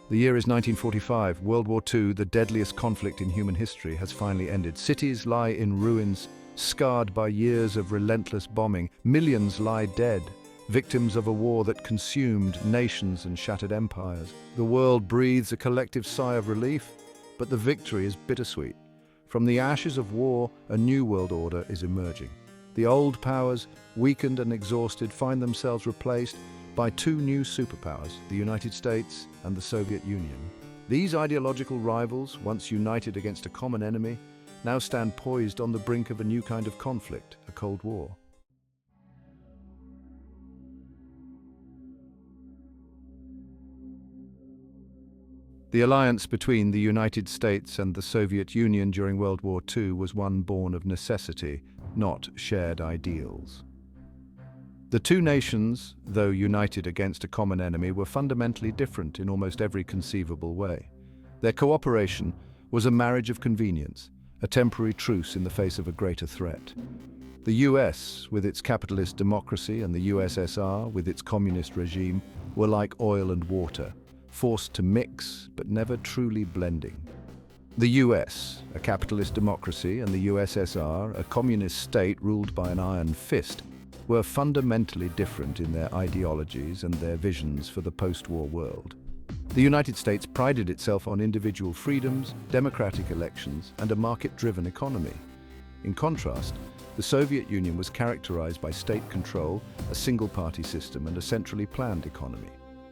The year is 1945. World War II, the deadliest conflict in human history, has finally ended. Cities lie in ruins, scarred by years of relentless bombing. Millions lie dead, victims of a war that consumed nations and shattered empires. The world breathes a collective sigh of relief, but the victory is bittersweet. From the ashes of war, a new world order is emerging. The old powers, weakened and exhausted, find themselves replaced by two new superpowers, the United States and the Soviet Union. These ideological rivals, once united against a common enemy, now stand poised on the brink of a new kind of conflict, a Cold War. The alliance between the United States and the Soviet Union during World War II was one born of necessity, not shared ideals. The two nations, though united against a common enemy, were fundamentally different in almost every conceivable way. Their cooperation was a marriage of convenience, a temporary truce in the face of a greater threat. The US, with its capitalist democracy, and the USSR, with its communist regime, were like oil and water, forced to mix, but never truly blending. The US, a capitalist democracy, and the USSR, a communist state ruled by an iron fist, were fundamentally different in their ideologies and their visions for the post-war world. The United States prided itself on individual freedoms, democratic elections, and a market-driven economy. In contrast, the Soviet Union was characterized by state control, a single-party system, and a centrally planned economy.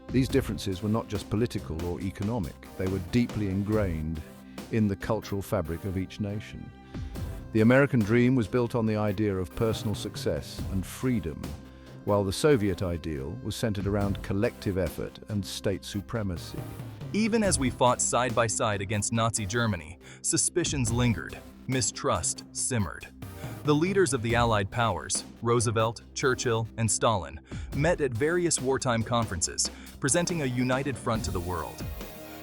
These differences were not just political or economic, they were deeply ingrained in the cultural fabric of each nation. The American dream was built on the idea of personal success and freedom, while the Soviet ideal was centered around collective effort and state supremacy. Even as we fought side by side against Nazi Germany, suspicions lingered, mistrust simmered. The leaders of the Allied powers, Roosevelt, Churchill, and Stalin, met at various wartime conferences, presenting a united front to the world.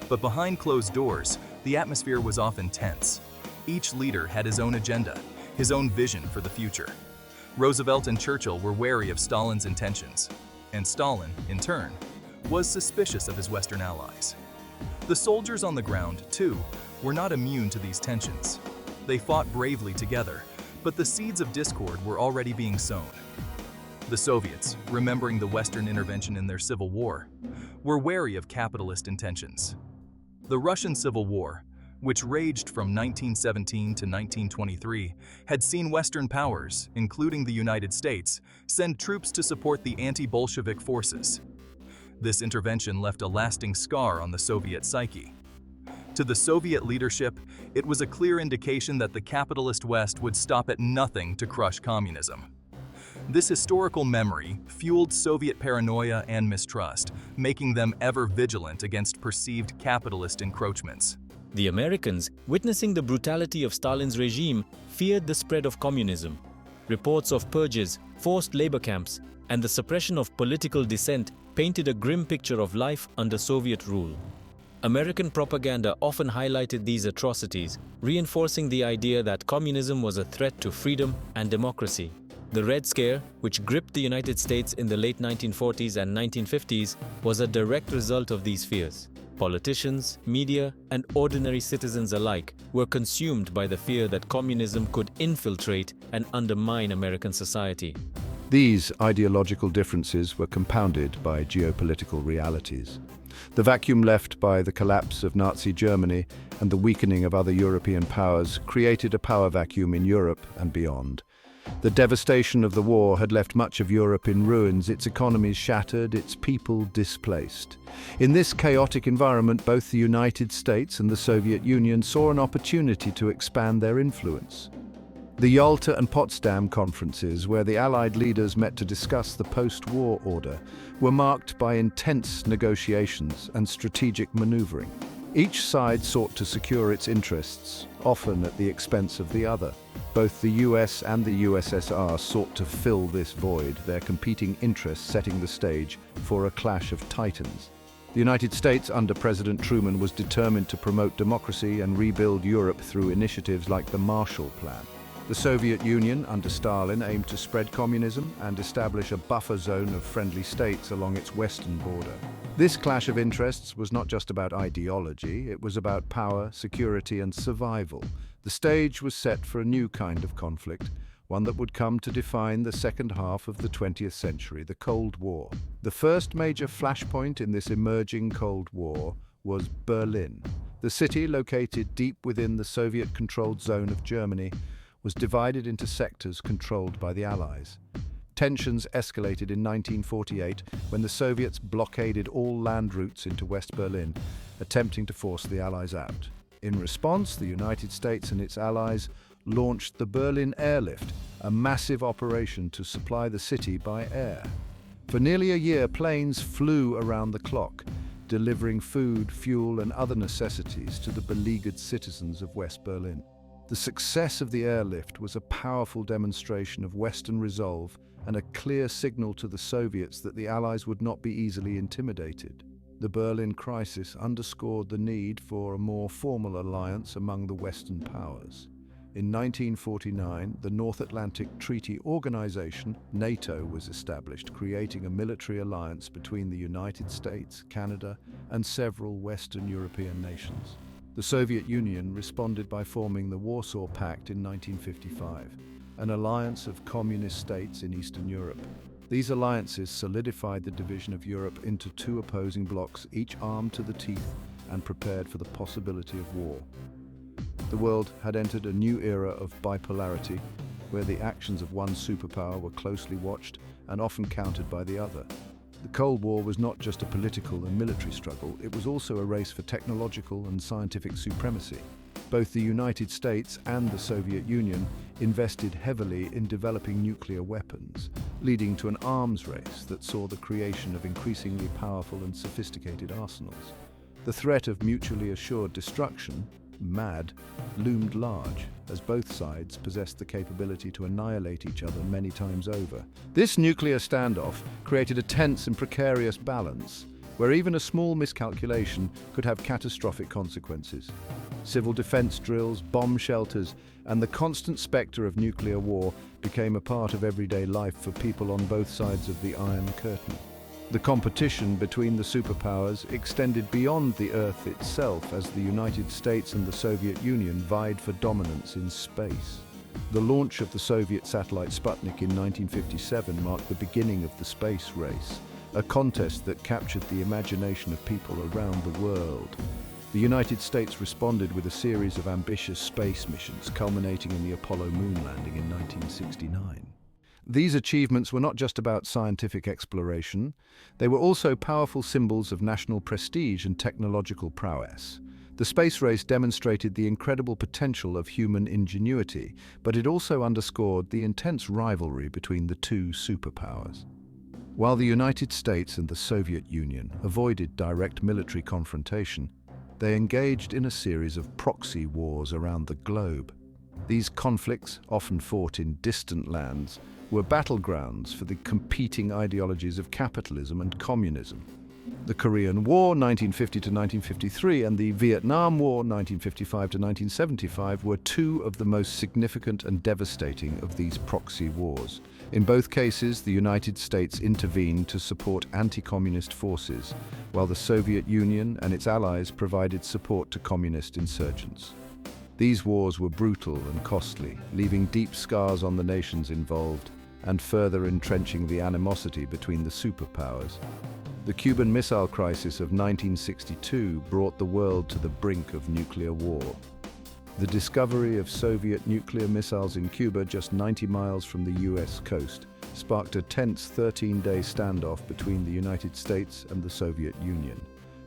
But behind closed doors, the atmosphere was often tense. Each leader had his own agenda, his own vision for the future. Roosevelt and Churchill were wary of Stalin's intentions, and Stalin, in turn, was suspicious of his Western allies. The soldiers on the ground, too, were not immune to these tensions. They fought bravely together, but the seeds of discord were already being sown. The Soviets, remembering the Western intervention in their civil war, were wary of capitalist intentions. The Russian Civil War, which raged from 1917 to 1923, had seen Western powers, including the United States, send troops to support the anti-Bolshevik forces. This intervention left a lasting scar on the Soviet psyche. To the Soviet leadership, it was a clear indication that the capitalist West would stop at nothing to crush communism. This historical memory fueled Soviet paranoia and mistrust, making them ever vigilant against perceived capitalist encroachments. The Americans, witnessing the brutality of Stalin's regime, feared the spread of communism. Reports of purges, forced labor camps, and the suppression of political dissent painted a grim picture of life under Soviet rule. American propaganda often highlighted these atrocities, reinforcing the idea that communism was a threat to freedom and democracy. The Red Scare, which gripped the United States in the late 1940s and 1950s, was a direct result of these fears. Politicians, media, and ordinary citizens alike were consumed by the fear that communism could infiltrate and undermine American society. These ideological differences were compounded by geopolitical realities. The vacuum left by the collapse of Nazi Germany and the weakening of other European powers created a power vacuum in Europe and beyond. The devastation of the war had left much of Europe in ruins, its economies shattered, its people displaced. In this chaotic environment, both the United States and the Soviet Union saw an opportunity to expand their influence. The Yalta and Potsdam conferences, where the Allied leaders met to discuss the post-war order, were marked by intense negotiations and strategic maneuvering. Each side sought to secure its interests, often at the expense of the other. Both the US and the USSR sought to fill this void, their competing interests setting the stage for a clash of titans. The United States, under President Truman, was determined to promote democracy and rebuild Europe through initiatives like the Marshall Plan. The Soviet Union, under Stalin, aimed to spread communism and establish a buffer zone of friendly states along its western border. This clash of interests was not just about ideology, it was about power, security, and survival. The stage was set for a new kind of conflict, one that would come to define the second half of the 20th century, the Cold War. The first major flashpoint in this emerging Cold War was Berlin. The city, located deep within the Soviet-controlled zone of Germany, was divided into sectors controlled by the Allies. Tensions escalated in 1948 when the Soviets blockaded all land routes into West Berlin, attempting to force the Allies out. In response, the United States and its allies launched the Berlin Airlift, a massive operation to supply the city by air. For nearly a year, planes flew around the clock, delivering food, fuel, and other necessities to the beleaguered citizens of West Berlin. The success of the airlift was a powerful demonstration of Western resolve and a clear signal to the Soviets that the Allies would not be easily intimidated. The Berlin crisis underscored the need for a more formal alliance among the Western powers. In 1949, the North Atlantic Treaty Organization, NATO, was established, creating a military alliance between the United States, Canada, and several Western European nations. The Soviet Union responded by forming the Warsaw Pact in 1955, an alliance of communist states in Eastern Europe. These alliances solidified the division of Europe into two opposing blocs, each armed to the teeth and prepared for the possibility of war. The world had entered a new era of bipolarity, where the actions of one superpower were closely watched and often countered by the other. The Cold War was not just a political and military struggle, it was also a race for technological and scientific supremacy. Both the United States and the Soviet Union invested heavily in developing nuclear weapons, leading to an arms race that saw the creation of increasingly powerful and sophisticated arsenals. The threat of mutually assured destruction, MAD, loomed large, as both sides possessed the capability to annihilate each other many times over. This nuclear standoff created a tense and precarious balance, where even a small miscalculation could have catastrophic consequences. Civil defense drills, bomb shelters, and the constant specter of nuclear war became a part of everyday life for people on both sides of the Iron Curtain. The competition between the superpowers extended beyond the Earth itself as the United States and the Soviet Union vied for dominance in space. The launch of the Soviet satellite Sputnik in 1957 marked the beginning of the space race, a contest that captured the imagination of people around the world. The United States responded with a series of ambitious space missions, culminating in the Apollo moon landing in 1969. These achievements were not just about scientific exploration, they were also powerful symbols of national prestige and technological prowess. The space race demonstrated the incredible potential of human ingenuity, but it also underscored the intense rivalry between the two superpowers. While the United States and the Soviet Union avoided direct military confrontation, they engaged in a series of proxy wars around the globe. These conflicts, often fought in distant lands, were battlegrounds for the competing ideologies of capitalism and communism. The Korean War, 1950 to 1953, and the Vietnam War, 1955 to 1975, were two of the most significant and devastating of these proxy wars. In both cases, the United States intervened to support anti-communist forces, while the Soviet Union and its allies provided support to communist insurgents. These wars were brutal and costly, leaving deep scars on the nations involved and further entrenching the animosity between the superpowers. The Cuban Missile Crisis of 1962 brought the world to the brink of nuclear war. The discovery of Soviet nuclear missiles in Cuba, just 90 miles from the US coast, sparked a tense 13-day standoff between the United States and the Soviet Union.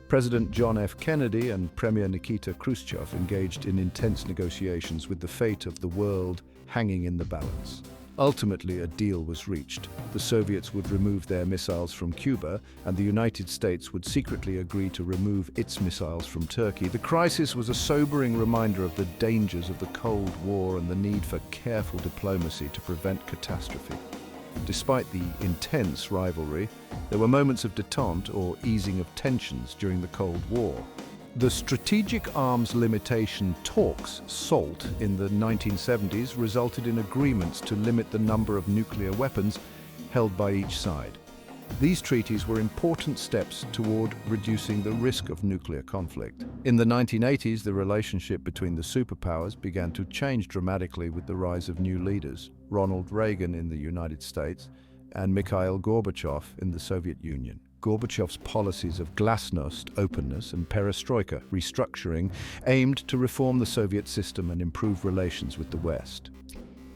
President John F. Kennedy and Premier Nikita Khrushchev engaged in intense negotiations with the fate of the world hanging in the balance. Ultimately, a deal was reached. The Soviets would remove their missiles from Cuba, and the United States would secretly agree to remove its missiles from Turkey. The crisis was a sobering reminder of the dangers of the Cold War and the need for careful diplomacy to prevent catastrophe. Despite the intense rivalry, there were moments of détente or easing of tensions during the Cold War. The Strategic Arms Limitation Talks, SALT, in the 1970s resulted in agreements to limit the number of nuclear weapons held by each side. These treaties were important steps toward reducing the risk of nuclear conflict. In the 1980s, the relationship between the superpowers began to change dramatically with the rise of new leaders, Ronald Reagan in the United States and Mikhail Gorbachev in the Soviet Union. Gorbachev's policies of glasnost, openness, and perestroika, restructuring, aimed to reform the Soviet system and improve relations with the West.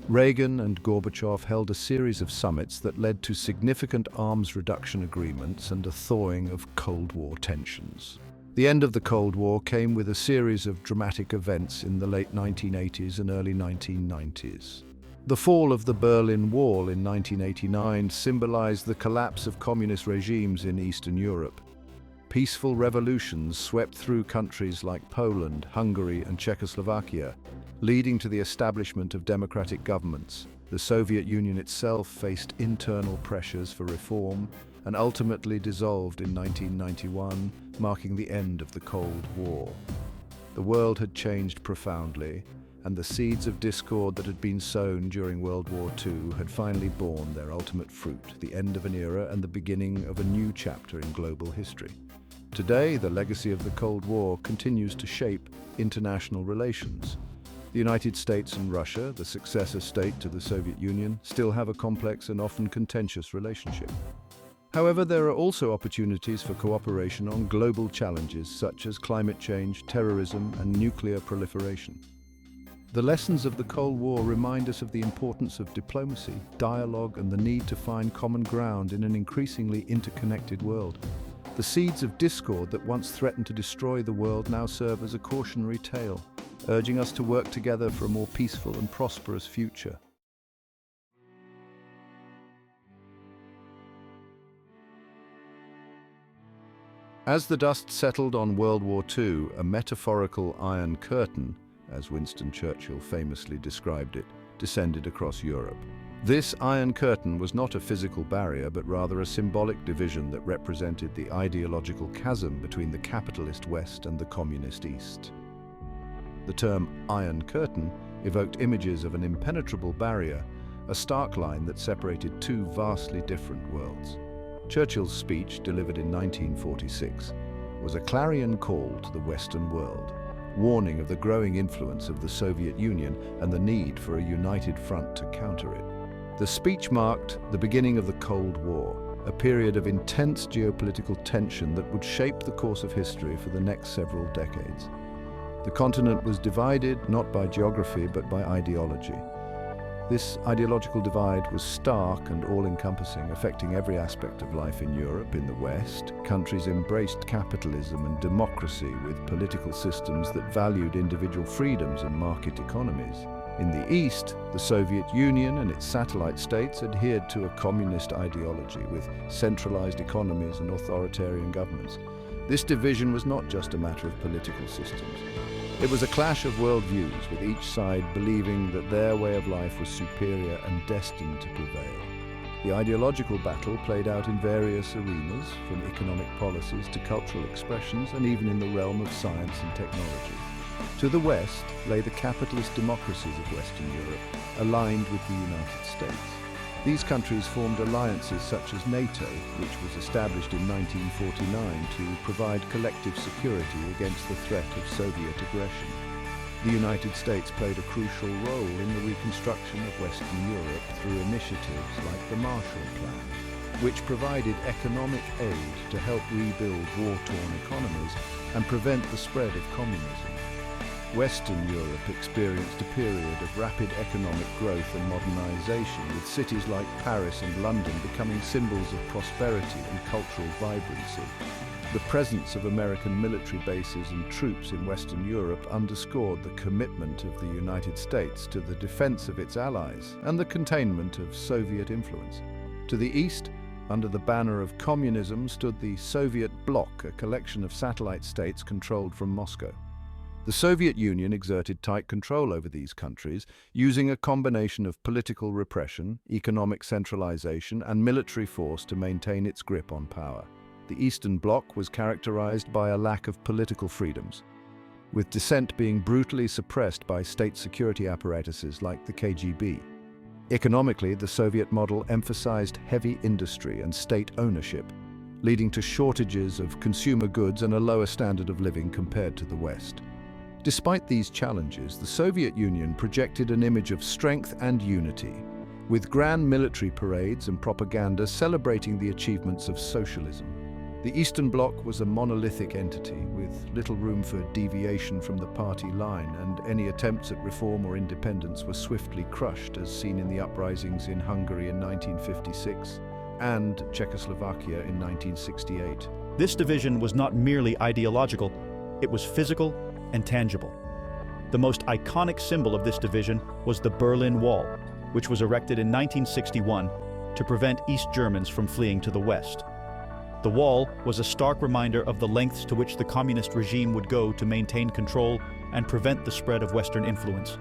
Reagan and Gorbachev held a series of summits that led to significant arms reduction agreements and a thawing of Cold War tensions. The end of the Cold War came with a series of dramatic events in the late 1980s and early 1990s. The fall of the Berlin Wall in 1989 symbolized the collapse of communist regimes in Eastern Europe. Peaceful revolutions swept through countries like Poland, Hungary, and Czechoslovakia, leading to the establishment of democratic governments. The Soviet Union itself faced internal pressures for reform and ultimately dissolved in 1991, marking the end of the Cold War. The world had changed profoundly, and the seeds of discord that had been sown during World War II had finally borne their ultimate fruit, the end of an era and the beginning of a new chapter in global history. Today, the legacy of the Cold War continues to shape international relations. The United States and Russia, the successor state to the Soviet Union, still have a complex and often contentious relationship. However, there are also opportunities for cooperation on global challenges such as climate change, terrorism, and nuclear proliferation. The lessons of the Cold War remind us of the importance of diplomacy, dialogue, and the need to find common ground in an increasingly interconnected world. The seeds of discord that once threatened to destroy the world now serve as a cautionary tale, urging us to work together for a more peaceful and prosperous future. As the dust settled on World War II, a metaphorical Iron Curtain, as Winston Churchill famously described it, descended across Europe. This Iron Curtain was not a physical barrier, but rather a symbolic division that represented the ideological chasm between the capitalist West and the communist East. The term Iron Curtain evoked images of an impenetrable barrier, a stark line that separated two vastly different worlds. Churchill's speech, delivered in 1946, was a clarion call to the Western world, warning of the growing influence of the Soviet Union and the need for a united front to counter it. The speech marked the beginning of the Cold War, a period of intense geopolitical tension that would shape the course of history for the next several decades. The continent was divided not by geography but by ideology. This ideological divide was stark and all-encompassing, affecting every aspect of life in Europe. In the West, countries embraced capitalism and democracy with political systems that valued individual freedoms and market economies. In the East, the Soviet Union and its satellite states adhered to a communist ideology with centralized economies and authoritarian governments. This division was not just a matter of political systems. It was a clash of worldviews, with each side believing that their way of life was superior and destined to prevail. The ideological battle played out in various arenas, from economic policies to cultural expressions, and even in the realm of science and technology. To the west lay the capitalist democracies of Western Europe, aligned with the United States. These countries formed alliances such as NATO, which was established in 1949 to provide collective security against the threat of Soviet aggression. The United States played a crucial role in the reconstruction of Western Europe through initiatives like the Marshall Plan, which provided economic aid to help rebuild war-torn economies and prevent the spread of communism. Western Europe experienced a period of rapid economic growth and modernization, with cities like Paris and London becoming symbols of prosperity and cultural vibrancy. The presence of American military bases and troops in Western Europe underscored the commitment of the United States to the defense of its allies and the containment of Soviet influence. To the east, under the banner of communism, stood the Soviet bloc, a collection of satellite states controlled from Moscow. The Soviet Union exerted tight control over these countries, using a combination of political repression, economic centralization, and military force to maintain its grip on power. The Eastern Bloc was characterized by a lack of political freedoms, with dissent being brutally suppressed by state security apparatuses like the KGB. Economically, the Soviet model emphasized heavy industry and state ownership, leading to shortages of consumer goods and a lower standard of living compared to the West. Despite these challenges, the Soviet Union projected an image of strength and unity, with grand military parades and propaganda celebrating the achievements of socialism. The Eastern Bloc was a monolithic entity, with little room for deviation from the party line, and any attempts at reform or independence were swiftly crushed, as seen in the uprisings in Hungary in 1956 and Czechoslovakia in 1968. This division was not merely ideological, it was physical and tangible. The most iconic symbol of this division was the Berlin Wall, which was erected in 1961 to prevent East Germans from fleeing to the West. The wall was a stark reminder of the lengths to which the communist regime would go to maintain control and prevent the spread of Western influence.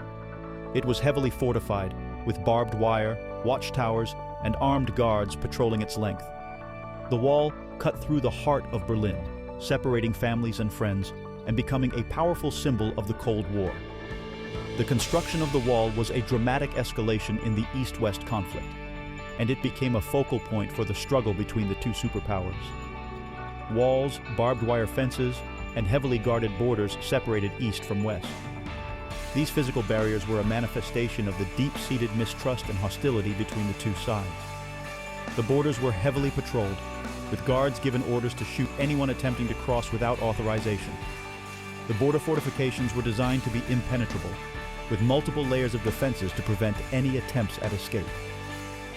It was heavily fortified, with barbed wire, watchtowers, and armed guards patrolling its length. The wall cut through the heart of Berlin, separating families and friends, and becoming a powerful symbol of the Cold War. The construction of the wall was a dramatic escalation in the East-West conflict, and it became a focal point for the struggle between the two superpowers. Walls, barbed wire fences, and heavily guarded borders separated East from West. These physical barriers were a manifestation of the deep-seated mistrust and hostility between the two sides. The borders were heavily patrolled, with guards given orders to shoot anyone attempting to cross without authorization. The border fortifications were designed to be impenetrable, with multiple layers of defenses to prevent any attempts at escape.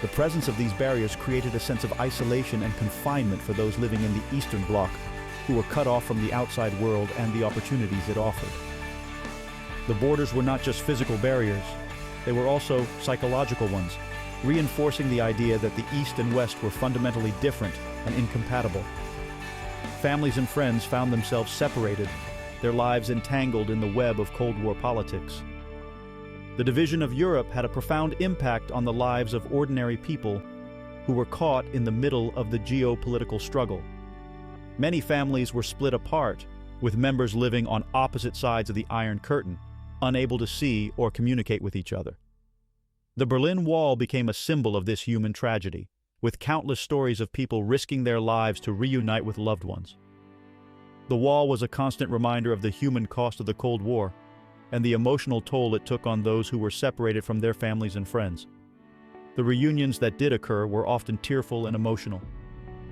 The presence of these barriers created a sense of isolation and confinement for those living in the Eastern Bloc, who were cut off from the outside world and the opportunities it offered. The borders were not just physical barriers, they were also psychological ones, reinforcing the idea that the East and West were fundamentally different and incompatible. Families and friends found themselves separated, their lives entangled in the web of Cold War politics. The division of Europe had a profound impact on the lives of ordinary people who were caught in the middle of the geopolitical struggle. Many families were split apart, with members living on opposite sides of the Iron Curtain, unable to see or communicate with each other. The Berlin Wall became a symbol of this human tragedy, with countless stories of people risking their lives to reunite with loved ones. The wall was a constant reminder of the human cost of the Cold War and the emotional toll it took on those who were separated from their families and friends. The reunions that did occur were often tearful and emotional,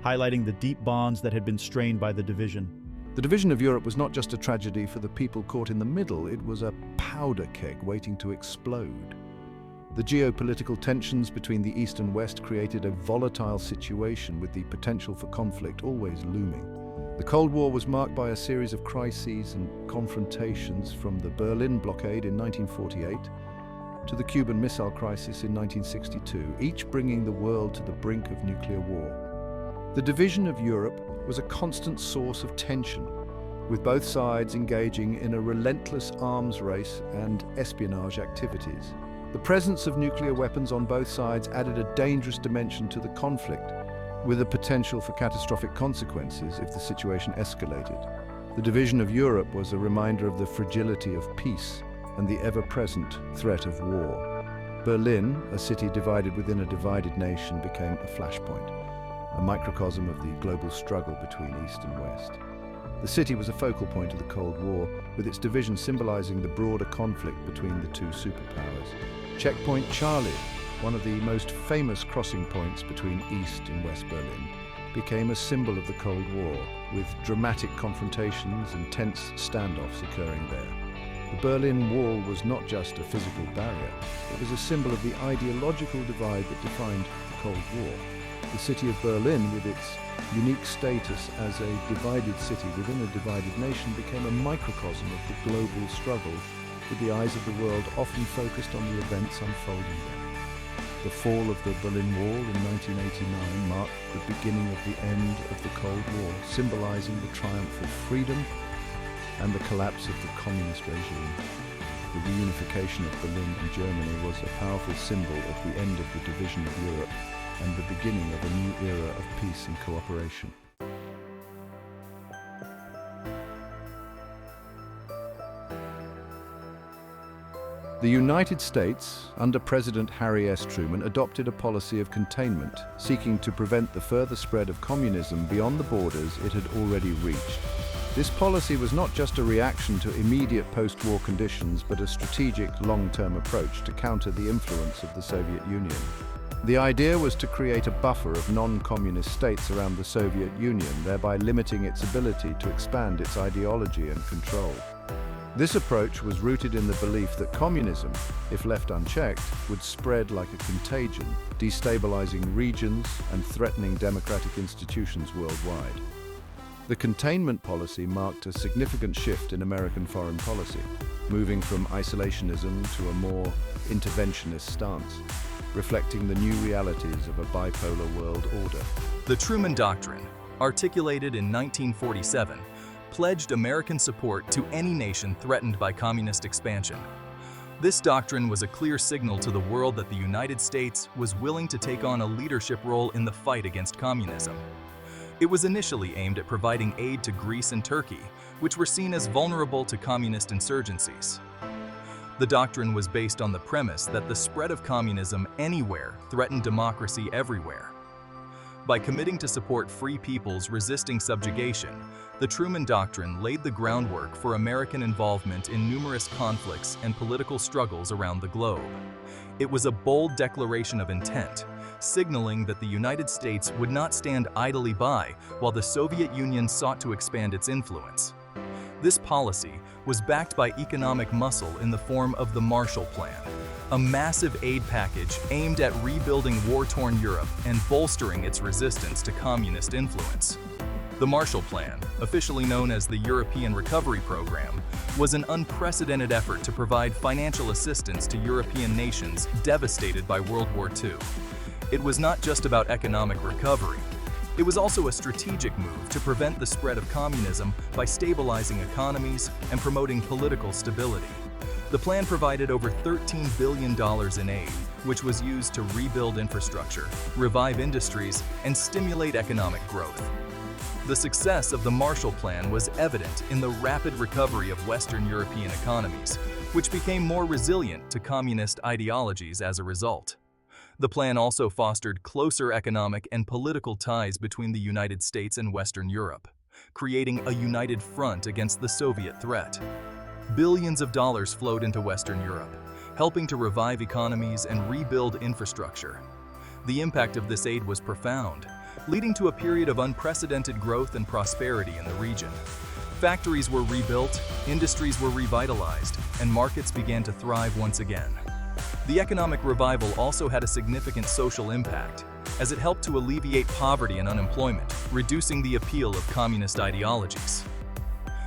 highlighting the deep bonds that had been strained by the division. The division of Europe was not just a tragedy for the people caught in the middle, it was a powder keg waiting to explode. The geopolitical tensions between the East and West created a volatile situation with the potential for conflict always looming. The Cold War was marked by a series of crises and confrontations, from the Berlin blockade in 1948 to the Cuban Missile Crisis in 1962, each bringing the world to the brink of nuclear war. The division of Europe was a constant source of tension, with both sides engaging in a relentless arms race and espionage activities. The presence of nuclear weapons on both sides added a dangerous dimension to the conflict, with the potential for catastrophic consequences if the situation escalated. The division of Europe was a reminder of the fragility of peace and the ever-present threat of war. Berlin, a city divided within a divided nation, became a flashpoint, a microcosm of the global struggle between East and West. The city was a focal point of the Cold War, with its division symbolizing the broader conflict between the two superpowers. Checkpoint Charlie, one of the most famous crossing points between East and West Berlin, became a symbol of the Cold War, with dramatic confrontations and tense standoffs occurring there. The Berlin Wall was not just a physical barrier, it was a symbol of the ideological divide that defined the Cold War. The city of Berlin, with its unique status as a divided city within a divided nation, became a microcosm of the global struggle, with the eyes of the world often focused on the events unfolding there. The fall of the Berlin Wall in 1989 marked the beginning of the end of the Cold War, symbolizing the triumph of freedom and the collapse of the communist regime. The reunification of Berlin and Germany was a powerful symbol of the end of the division of Europe and the beginning of a new era of peace and cooperation. The United States, under President Harry S. Truman, adopted a policy of containment, seeking to prevent the further spread of communism beyond the borders it had already reached. This policy was not just a reaction to immediate post-war conditions, but a strategic, long-term approach to counter the influence of the Soviet Union. The idea was to create a buffer of non-communist states around the Soviet Union, thereby limiting its ability to expand its ideology and control. This approach was rooted in the belief that communism, if left unchecked, would spread like a contagion, destabilizing regions and threatening democratic institutions worldwide. The containment policy marked a significant shift in American foreign policy, moving from isolationism to a more interventionist stance, reflecting the new realities of a bipolar world order. The Truman Doctrine, articulated in 1947, pledged American support to any nation threatened by communist expansion. This doctrine was a clear signal to the world that the United States was willing to take on a leadership role in the fight against communism. It was initially aimed at providing aid to Greece and Turkey, which were seen as vulnerable to communist insurgencies. The doctrine was based on the premise that the spread of communism anywhere threatened democracy everywhere. By committing to support free peoples resisting subjugation, the Truman Doctrine laid the groundwork for American involvement in numerous conflicts and political struggles around the globe. It was a bold declaration of intent, signaling that the United States would not stand idly by while the Soviet Union sought to expand its influence. This policy was backed by economic muscle in the form of the Marshall Plan, a massive aid package aimed at rebuilding war-torn Europe and bolstering its resistance to communist influence. The Marshall Plan, officially known as the European Recovery Program, was an unprecedented effort to provide financial assistance to European nations devastated by World War II. It was not just about economic recovery. It was also a strategic move to prevent the spread of communism by stabilizing economies and promoting political stability. The plan provided over $13 billion in aid, which was used to rebuild infrastructure, revive industries, and stimulate economic growth. The success of the Marshall Plan was evident in the rapid recovery of Western European economies, which became more resilient to communist ideologies as a result. The plan also fostered closer economic and political ties between the United States and Western Europe, creating a united front against the Soviet threat. Billions of dollars flowed into Western Europe, helping to revive economies and rebuild infrastructure. The impact of this aid was profound, leading to a period of unprecedented growth and prosperity in the region. Factories were rebuilt, industries were revitalized, and markets began to thrive once again. The economic revival also had a significant social impact, as it helped to alleviate poverty and unemployment, reducing the appeal of communist ideologies.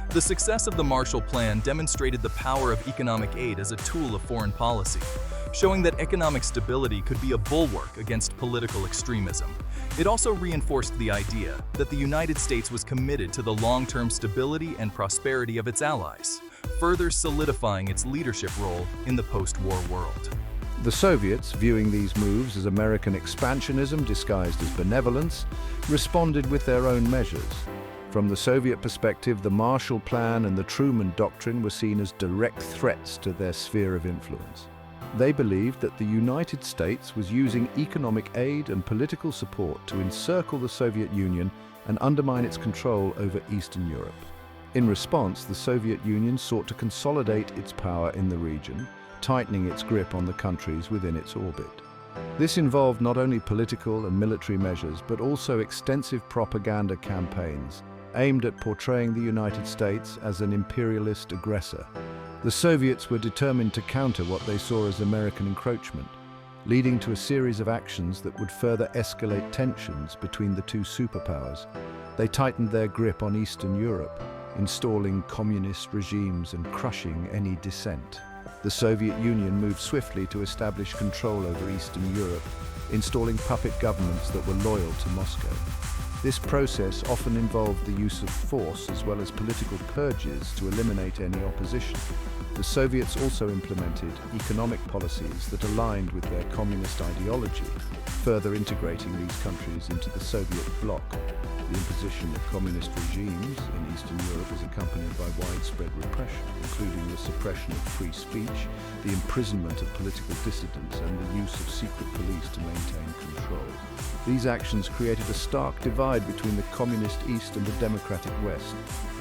The success of the Marshall Plan demonstrated the power of economic aid as a tool of foreign policy, showing that economic stability could be a bulwark against political extremism. It also reinforced the idea that the United States was committed to the long-term stability and prosperity of its allies, further solidifying its leadership role in the post-war world. The Soviets, viewing these moves as American expansionism disguised as benevolence, responded with their own measures. From the Soviet perspective, the Marshall Plan and the Truman Doctrine were seen as direct threats to their sphere of influence. They believed that the United States was using economic aid and political support to encircle the Soviet Union and undermine its control over Eastern Europe. In response, the Soviet Union sought to consolidate its power in the region, tightening its grip on the countries within its orbit. This involved not only political and military measures, but also extensive propaganda campaigns aimed at portraying the United States as an imperialist aggressor. The Soviets were determined to counter what they saw as American encroachment, leading to a series of actions that would further escalate tensions between the two superpowers. They tightened their grip on Eastern Europe, installing communist regimes and crushing any dissent. The Soviet Union moved swiftly to establish control over Eastern Europe, installing puppet governments that were loyal to Moscow. This process often involved the use of force as well as political purges to eliminate any opposition. The Soviets also implemented economic policies that aligned with their communist ideology, further integrating these countries into the Soviet bloc. The imposition of communist regimes in Eastern Europe was accompanied by widespread repression, including the suppression of free speech, the imprisonment of political dissidents, and the use of secret police to maintain control. These actions created a stark divide between the communist East and the democratic West,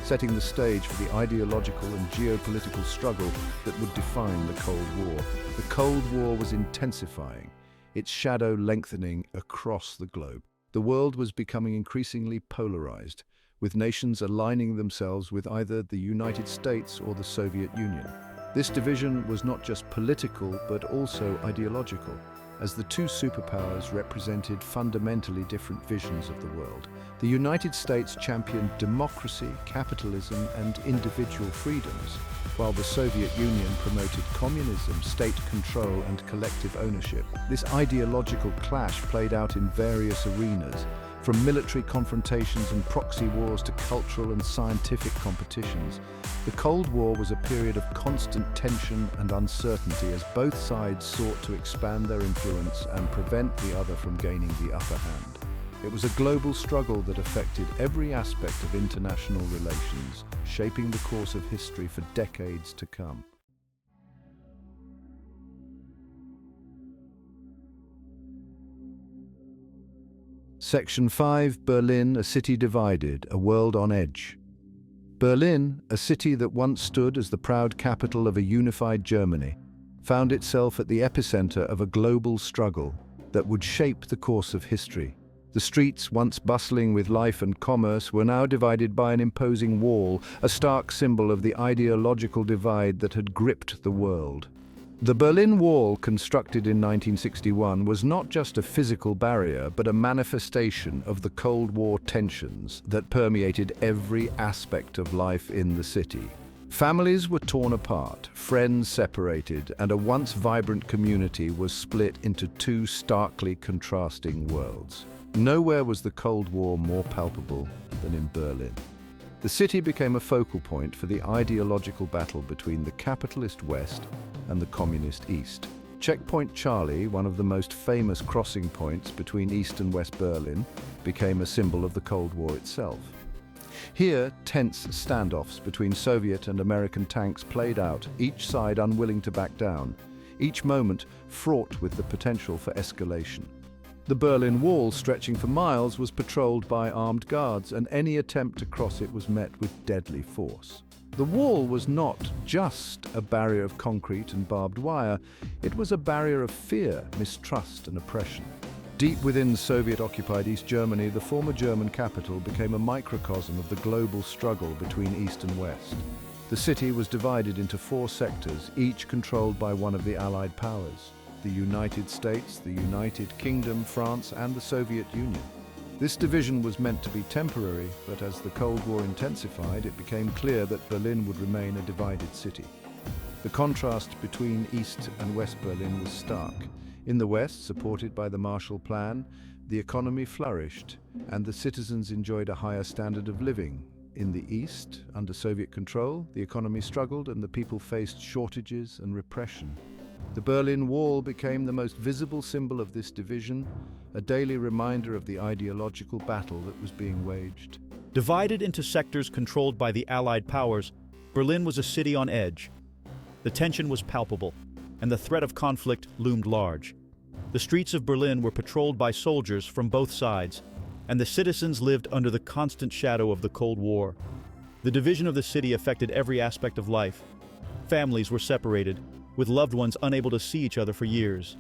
setting the stage for the ideological and geopolitical struggle that would define the Cold War. The Cold War was intensifying, its shadow lengthening across the globe. The world was becoming increasingly polarized, with nations aligning themselves with either the United States or the Soviet Union. This division was not just political, but also ideological, as the two superpowers represented fundamentally different visions of the world. The United States championed democracy, capitalism, and individual freedoms, while the Soviet Union promoted communism, state control, and collective ownership. This ideological clash played out in various arenas, from military confrontations and proxy wars to cultural and scientific competitions. The Cold War was a period of constant tension and uncertainty as both sides sought to expand their influence and prevent the other from gaining the upper hand. It was a global struggle that affected every aspect of international relations, shaping the course of history for decades to come. Section 5, Berlin, a city divided, a world on edge. Berlin, a city that once stood as the proud capital of a unified Germany, found itself at the epicenter of a global struggle that would shape the course of history. The streets, once bustling with life and commerce, were now divided by an imposing wall, a stark symbol of the ideological divide that had gripped the world. The Berlin Wall, constructed in 1961, was not just a physical barrier, but a manifestation of the Cold War tensions that permeated every aspect of life in the city. Families were torn apart, friends separated, and a once vibrant community was split into two starkly contrasting worlds. Nowhere was the Cold War more palpable than in Berlin. The city became a focal point for the ideological battle between the capitalist West and the communist East. Checkpoint Charlie, one of the most famous crossing points between East and West Berlin, became a symbol of the Cold War itself. Here, tense standoffs between Soviet and American tanks played out, each side unwilling to back down, each moment fraught with the potential for escalation. The Berlin Wall, stretching for miles, was patrolled by armed guards, and any attempt to cross it was met with deadly force. The wall was not just a barrier of concrete and barbed wire, it was a barrier of fear, mistrust, and oppression. Deep within Soviet-occupied East Germany, the former German capital became a microcosm of the global struggle between East and West. The city was divided into four sectors, each controlled by one of the Allied powers: the United States, the United Kingdom, France, and the Soviet Union. This division was meant to be temporary, but as the Cold War intensified, it became clear that Berlin would remain a divided city. The contrast between East and West Berlin was stark. In the West, supported by the Marshall Plan, the economy flourished, and the citizens enjoyed a higher standard of living. In the East, under Soviet control, the economy struggled and the people faced shortages and repression. The Berlin Wall became the most visible symbol of this division, a daily reminder of the ideological battle that was being waged. Divided into sectors controlled by the Allied powers, Berlin was a city on edge. The tension was palpable, and the threat of conflict loomed large. The streets of Berlin were patrolled by soldiers from both sides, and the citizens lived under the constant shadow of the Cold War. The division of the city affected every aspect of life. Families were separated, with loved ones unable to see each other for years.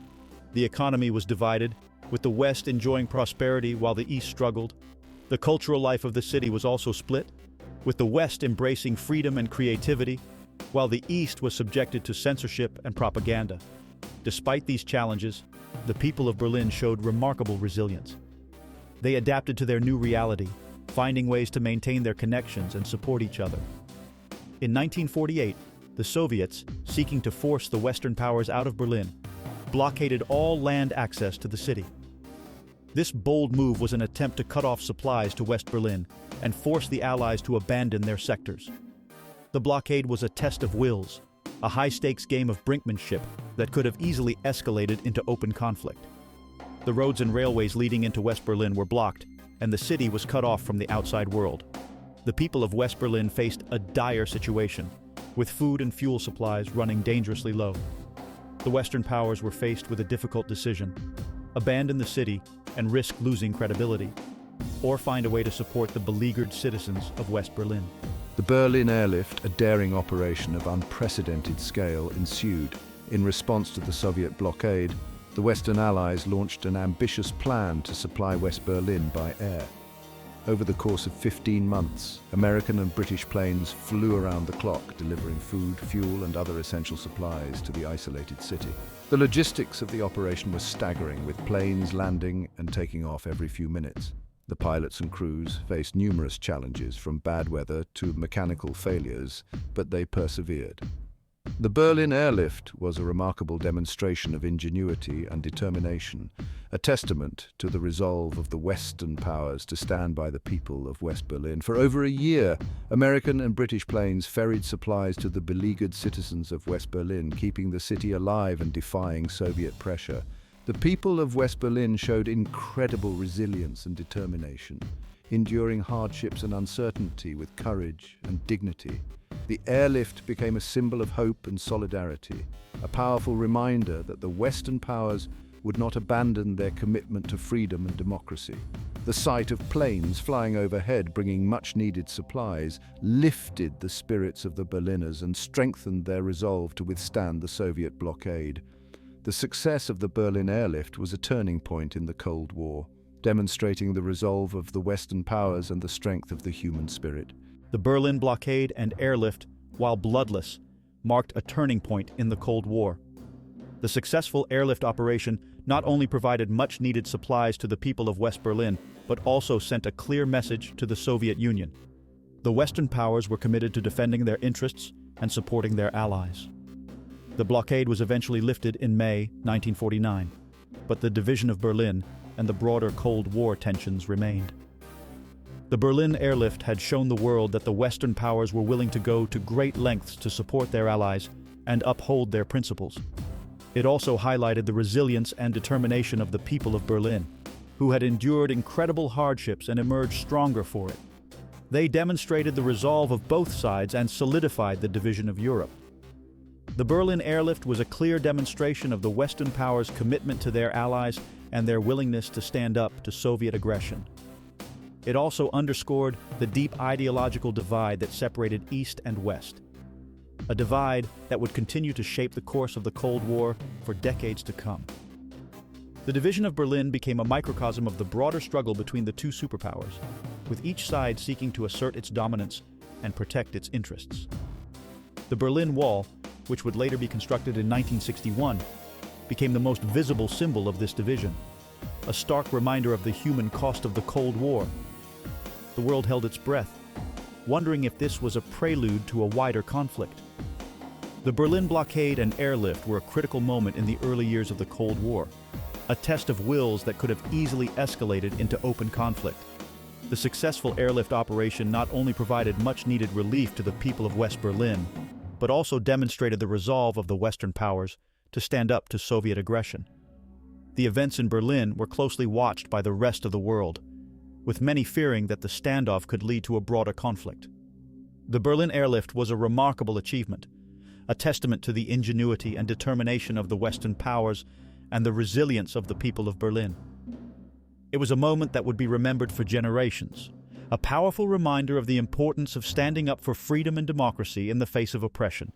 The economy was divided, with the West enjoying prosperity while the East struggled. The cultural life of the city was also split, with the West embracing freedom and creativity, while the East was subjected to censorship and propaganda. Despite these challenges, the people of Berlin showed remarkable resilience. They adapted to their new reality, finding ways to maintain their connections and support each other. In 1948, the Soviets, seeking to force the Western powers out of Berlin, blockaded all land access to the city. This bold move was an attempt to cut off supplies to West Berlin and force the Allies to abandon their sectors. The blockade was a test of wills, a high-stakes game of brinkmanship that could have easily escalated into open conflict. The roads and railways leading into West Berlin were blocked, and the city was cut off from the outside world. The people of West Berlin faced a dire situation, with food and fuel supplies running dangerously low. The Western powers were faced with a difficult decision: abandon the city and risk losing credibility, or find a way to support the beleaguered citizens of West Berlin. The Berlin Airlift, a daring operation of unprecedented scale, ensued. In response to the Soviet blockade, the Western Allies launched an ambitious plan to supply West Berlin by air. Over the course of 15 months, American and British planes flew around the clock, delivering food, fuel, and other essential supplies to the isolated city. The logistics of the operation was staggering, with planes landing and taking off every few minutes. The pilots and crews faced numerous challenges, from bad weather to mechanical failures, but they persevered. The Berlin Airlift was a remarkable demonstration of ingenuity and determination, a testament to the resolve of the Western powers to stand by the people of West Berlin. For over a year, American and British planes ferried supplies to the beleaguered citizens of West Berlin, keeping the city alive and defying Soviet pressure. The people of West Berlin showed incredible resilience and determination, enduring hardships and uncertainty with courage and dignity. The airlift became a symbol of hope and solidarity, a powerful reminder that the Western powers would not abandon their commitment to freedom and democracy. The sight of planes flying overhead bringing much-needed supplies lifted the spirits of the Berliners and strengthened their resolve to withstand the Soviet blockade. The success of the Berlin Airlift was a turning point in the Cold War, demonstrating the resolve of the Western powers and the strength of the human spirit. The Berlin blockade and airlift, while bloodless, marked a turning point in the Cold War. The successful airlift operation not only provided much-needed supplies to the people of West Berlin, but also sent a clear message to the Soviet Union. The Western powers were committed to defending their interests and supporting their allies. The blockade was eventually lifted in May 1949, but the division of Berlin and the broader Cold War tensions remained. The Berlin Airlift had shown the world that the Western powers were willing to go to great lengths to support their allies and uphold their principles. It also highlighted the resilience and determination of the people of Berlin, who had endured incredible hardships and emerged stronger for it. They demonstrated the resolve of both sides and solidified the division of Europe. The Berlin Airlift was a clear demonstration of the Western powers' commitment to their allies and their willingness to stand up to Soviet aggression. It also underscored the deep ideological divide that separated East and West, a divide that would continue to shape the course of the Cold War for decades to come. The division of Berlin became a microcosm of the broader struggle between the two superpowers, with each side seeking to assert its dominance and protect its interests. The Berlin Wall, which would later be constructed in 1961, became the most visible symbol of this division, a stark reminder of the human cost of the Cold War. The world held its breath, wondering if this was a prelude to a wider conflict. The Berlin blockade and airlift were a critical moment in the early years of the Cold War, a test of wills that could have easily escalated into open conflict. The successful airlift operation not only provided much-needed relief to the people of West Berlin, but also demonstrated the resolve of the Western powers to stand up to Soviet aggression. The events in Berlin were closely watched by the rest of the world, with many fearing that the standoff could lead to a broader conflict. The Berlin Airlift was a remarkable achievement, a testament to the ingenuity and determination of the Western powers and the resilience of the people of Berlin. It was a moment that would be remembered for generations, a powerful reminder of the importance of standing up for freedom and democracy in the face of oppression.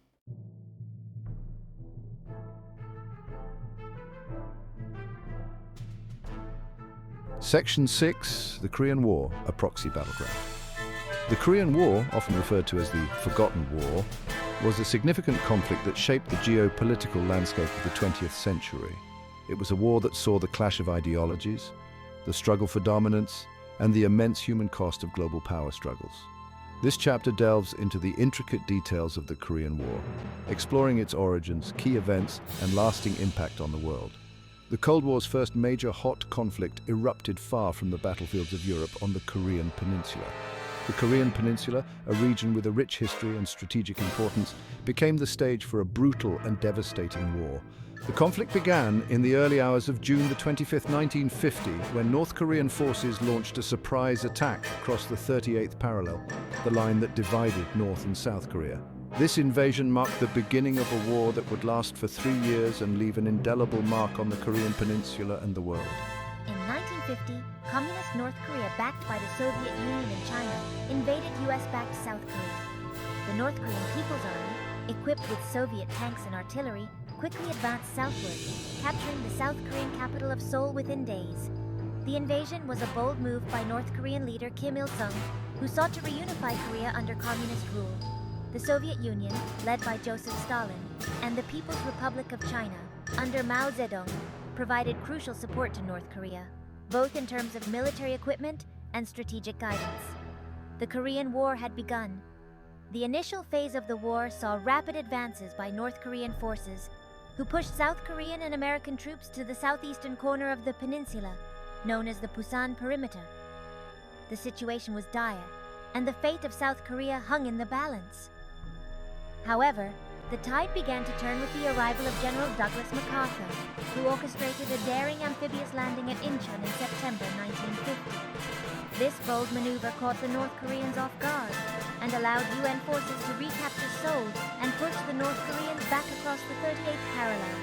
Section 6, the Korean War, a proxy battleground. The Korean War, often referred to as the Forgotten War, was a significant conflict that shaped the geopolitical landscape of the 20th century. It was a war that saw the clash of ideologies, the struggle for dominance, and the immense human cost of global power struggles. This chapter delves into the intricate details of the Korean War, exploring its origins, key events, and lasting impact on the world. The Cold War's first major hot conflict erupted far from the battlefields of Europe on the Korean Peninsula. The Korean Peninsula, a region with a rich history and strategic importance, became the stage for a brutal and devastating war, The conflict began in the early hours of June the 25th, 1950, when North Korean forces launched a surprise attack across the 38th parallel, the line that divided North and South Korea. This invasion marked the beginning of a war that would last for 3 years and leave an indelible mark on the Korean peninsula and the world. In 1950, Communist North Korea, backed by the Soviet Union and China, invaded US-backed South Korea. The North Korean People's Army, equipped with Soviet tanks and artillery, quickly advanced southward, capturing the South Korean capital of Seoul within days. The invasion was a bold move by North Korean leader Kim Il-sung, who sought to reunify Korea under communist rule. The Soviet Union, led by Joseph Stalin, and the People's Republic of China, under Mao Zedong, provided crucial support to North Korea, both in terms of military equipment and strategic guidance. The Korean War had begun. The initial phase of the war saw rapid advances by North Korean forces, who pushed South Korean and American troops to the southeastern corner of the peninsula, known as the Pusan Perimeter. The situation was dire, and the fate of South Korea hung in the balance. However, the tide began to turn with the arrival of General Douglas MacArthur, who orchestrated a daring amphibious landing at Incheon in September 1950. This bold maneuver caught the North Koreans off guard and allowed UN forces to recapture Seoul and push the North Koreans back across the 38th parallel.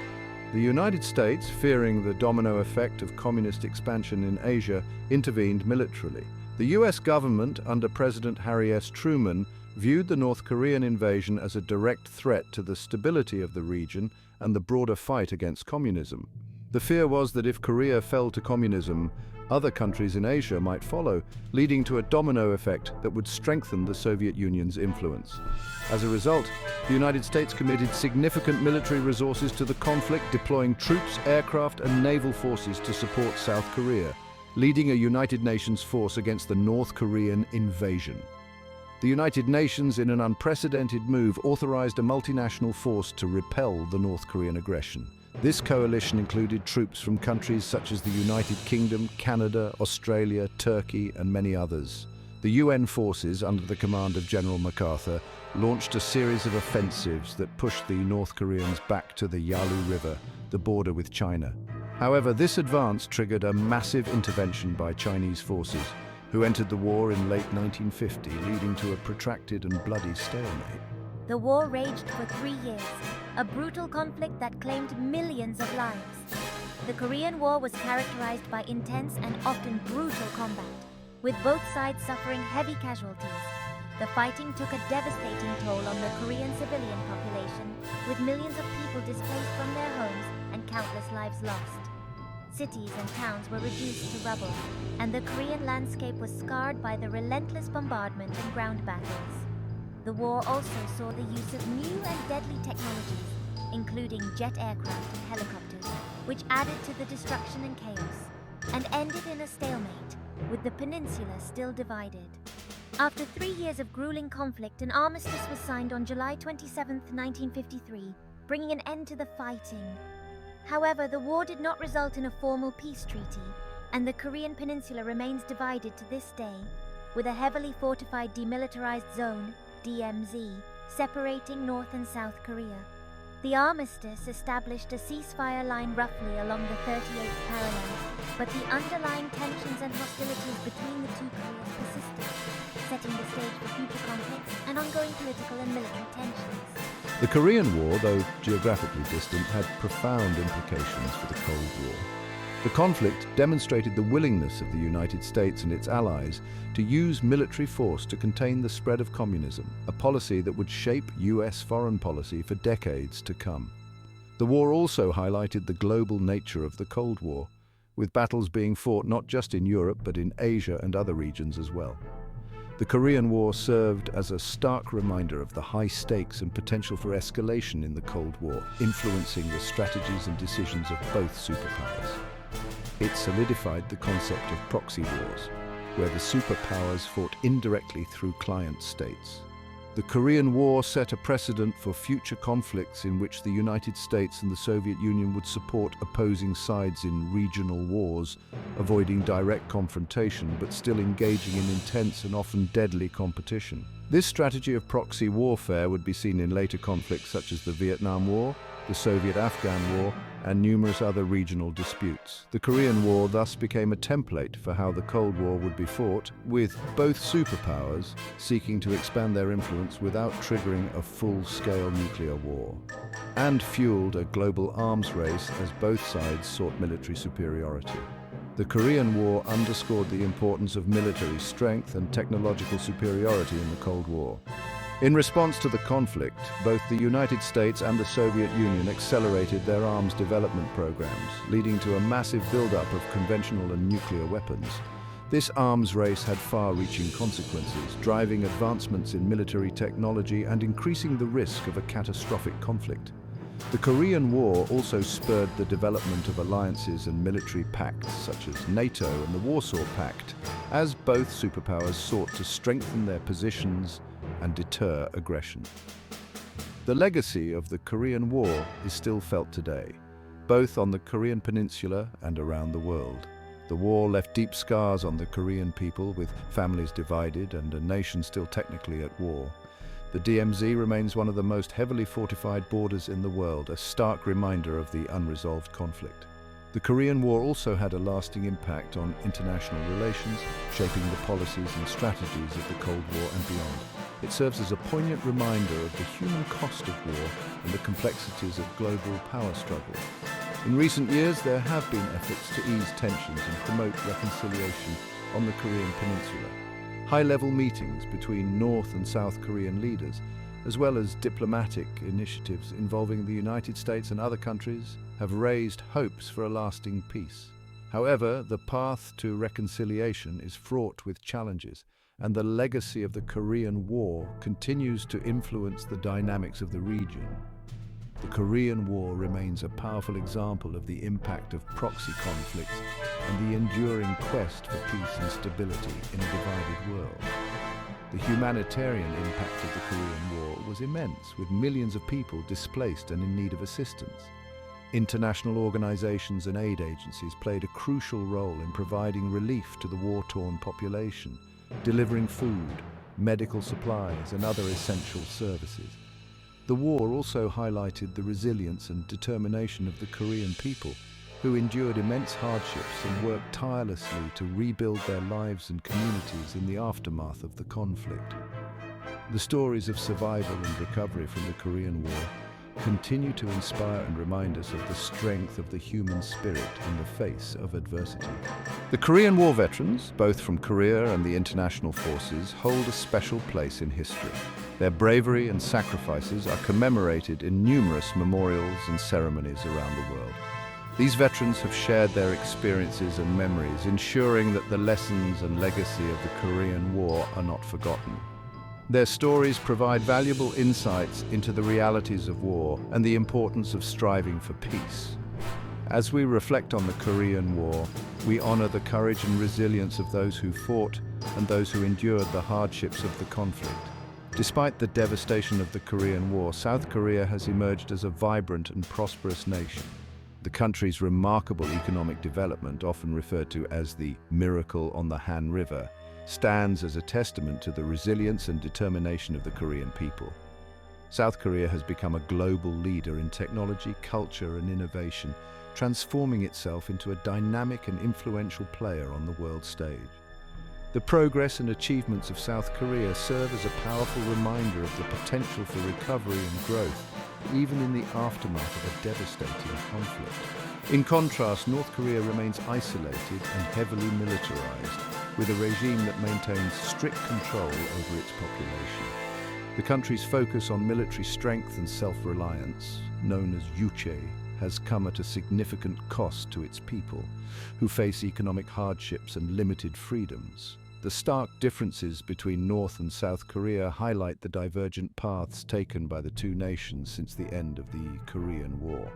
The United States, fearing the domino effect of communist expansion in Asia, intervened militarily. The US government, under President Harry S. Truman, viewed the North Korean invasion as a direct threat to the stability of the region and the broader fight against communism. The fear was that if Korea fell to communism, other countries in Asia might follow, leading to a domino effect that would strengthen the Soviet Union's influence. As a result, the United States committed significant military resources to the conflict, deploying troops, aircraft, and naval forces to support South Korea, leading a United Nations force against the North Korean invasion. The United Nations, in an unprecedented move, authorized a multinational force to repel the North Korean aggression. This coalition included troops from countries such as the United Kingdom, Canada, Australia, Turkey, and many others. The UN forces, under the command of General MacArthur, launched a series of offensives that pushed the North Koreans back to the Yalu River, the border with China. However, this advance triggered a massive intervention by Chinese forces, who entered the war in late 1950, leading to a protracted and bloody stalemate. The war raged for 3 years, a brutal conflict that claimed millions of lives. The Korean War was characterized by intense and often brutal combat, with both sides suffering heavy casualties. The fighting took a devastating toll on the Korean civilian population, with millions of people displaced from their homes and countless lives lost. Cities and towns were reduced to rubble, and the Korean landscape was scarred by the relentless bombardment and ground battles. The war also saw the use of new and deadly technologies, including jet aircraft and helicopters, which added to the destruction and chaos, and ended in a stalemate, with the peninsula still divided. After 3 years of grueling conflict, an armistice was signed on July 27, 1953, bringing an end to the fighting. However, the war did not result in a formal peace treaty, and the Korean peninsula remains divided to this day, with a heavily fortified demilitarized zone, DMZ, separating North and South Korea. The armistice established a ceasefire line roughly along the 38th parallel, but the underlying tensions and hostilities between the two Koreas persisted, setting the stage for future conflicts and ongoing political and military tensions. The Korean War, though geographically distant, had profound implications for the Cold War. The conflict demonstrated the willingness of the United States and its allies to use military force to contain the spread of communism, a policy that would shape US foreign policy for decades to come. The war also highlighted the global nature of the Cold War, with battles being fought not just in Europe but in Asia and other regions as well. The Korean War served as a stark reminder of the high stakes and potential for escalation in the Cold War, influencing the strategies and decisions of both superpowers. It solidified the concept of proxy wars, where the superpowers fought indirectly through client states. The Korean War set a precedent for future conflicts in which the United States and the Soviet Union would support opposing sides in regional wars, avoiding direct confrontation but still engaging in intense and often deadly competition. This strategy of proxy warfare would be seen in later conflicts such as the Vietnam War, the Soviet-Afghan War, and numerous other regional disputes. The Korean War thus became a template for how the Cold War would be fought, with both superpowers seeking to expand their influence without triggering a full-scale nuclear war, and fueled a global arms race as both sides sought military superiority. The Korean War underscored the importance of military strength and technological superiority in the Cold War. In response to the conflict, both the United States and the Soviet Union accelerated their arms development programs, leading to a massive buildup of conventional and nuclear weapons. This arms race had far-reaching consequences, driving advancements in military technology and increasing the risk of a catastrophic conflict. The Korean War also spurred the development of alliances and military pacts such as NATO and the Warsaw Pact, as both superpowers sought to strengthen their positions and deter aggression. The legacy of the Korean War is still felt today, both on the Korean Peninsula and around the world. The war left deep scars on the Korean people, with families divided and a nation still technically at war. The DMZ remains one of the most heavily fortified borders in the world, a stark reminder of the unresolved conflict. The Korean War also had a lasting impact on international relations, shaping the policies and strategies of the Cold War and beyond. It serves as a poignant reminder of the human cost of war and the complexities of global power struggle. In recent years, there have been efforts to ease tensions and promote reconciliation on the Korean Peninsula. High-level meetings between North and South Korean leaders, as well as diplomatic initiatives involving the United States and other countries, have raised hopes for a lasting peace. However, the path to reconciliation is fraught with challenges, and the legacy of the Korean War continues to influence the dynamics of the region. The Korean War remains a powerful example of the impact of proxy conflicts and the enduring quest for peace and stability in a divided world. The humanitarian impact of the Korean War was immense, with millions of people displaced and in need of assistance. International organizations and aid agencies played a crucial role in providing relief to the war-torn population, delivering food, medical supplies, and other essential services. The war also highlighted the resilience and determination of the Korean people, who endured immense hardships and worked tirelessly to rebuild their lives and communities in the aftermath of the conflict. The stories of survival and recovery from the Korean War continue to inspire and remind us of the strength of the human spirit in the face of adversity. The Korean War veterans, both from Korea and the international forces, hold a special place in history. Their bravery and sacrifices are commemorated in numerous memorials and ceremonies around the world. These veterans have shared their experiences and memories, ensuring that the lessons and legacy of the Korean War are not forgotten. Their stories provide valuable insights into the realities of war and the importance of striving for peace. As we reflect on the Korean War, we honor the courage and resilience of those who fought and those who endured the hardships of the conflict. Despite the devastation of the Korean War, South Korea has emerged as a vibrant and prosperous nation. The country's remarkable economic development, often referred to as the miracle on the Han River, stands as a testament to the resilience and determination of the Korean people. South Korea has become a global leader in technology, culture, and innovation, transforming itself into a dynamic and influential player on the world stage. The progress and achievements of South Korea serve as a powerful reminder of the potential for recovery and growth, even in the aftermath of a devastating conflict. In contrast, North Korea remains isolated and heavily militarized, with a regime that maintains strict control over its population. The country's focus on military strength and self-reliance, known as yuche, has come at a significant cost to its people, who face economic hardships and limited freedoms. The stark differences between North and South Korea highlight the divergent paths taken by the two nations since the end of the Korean War.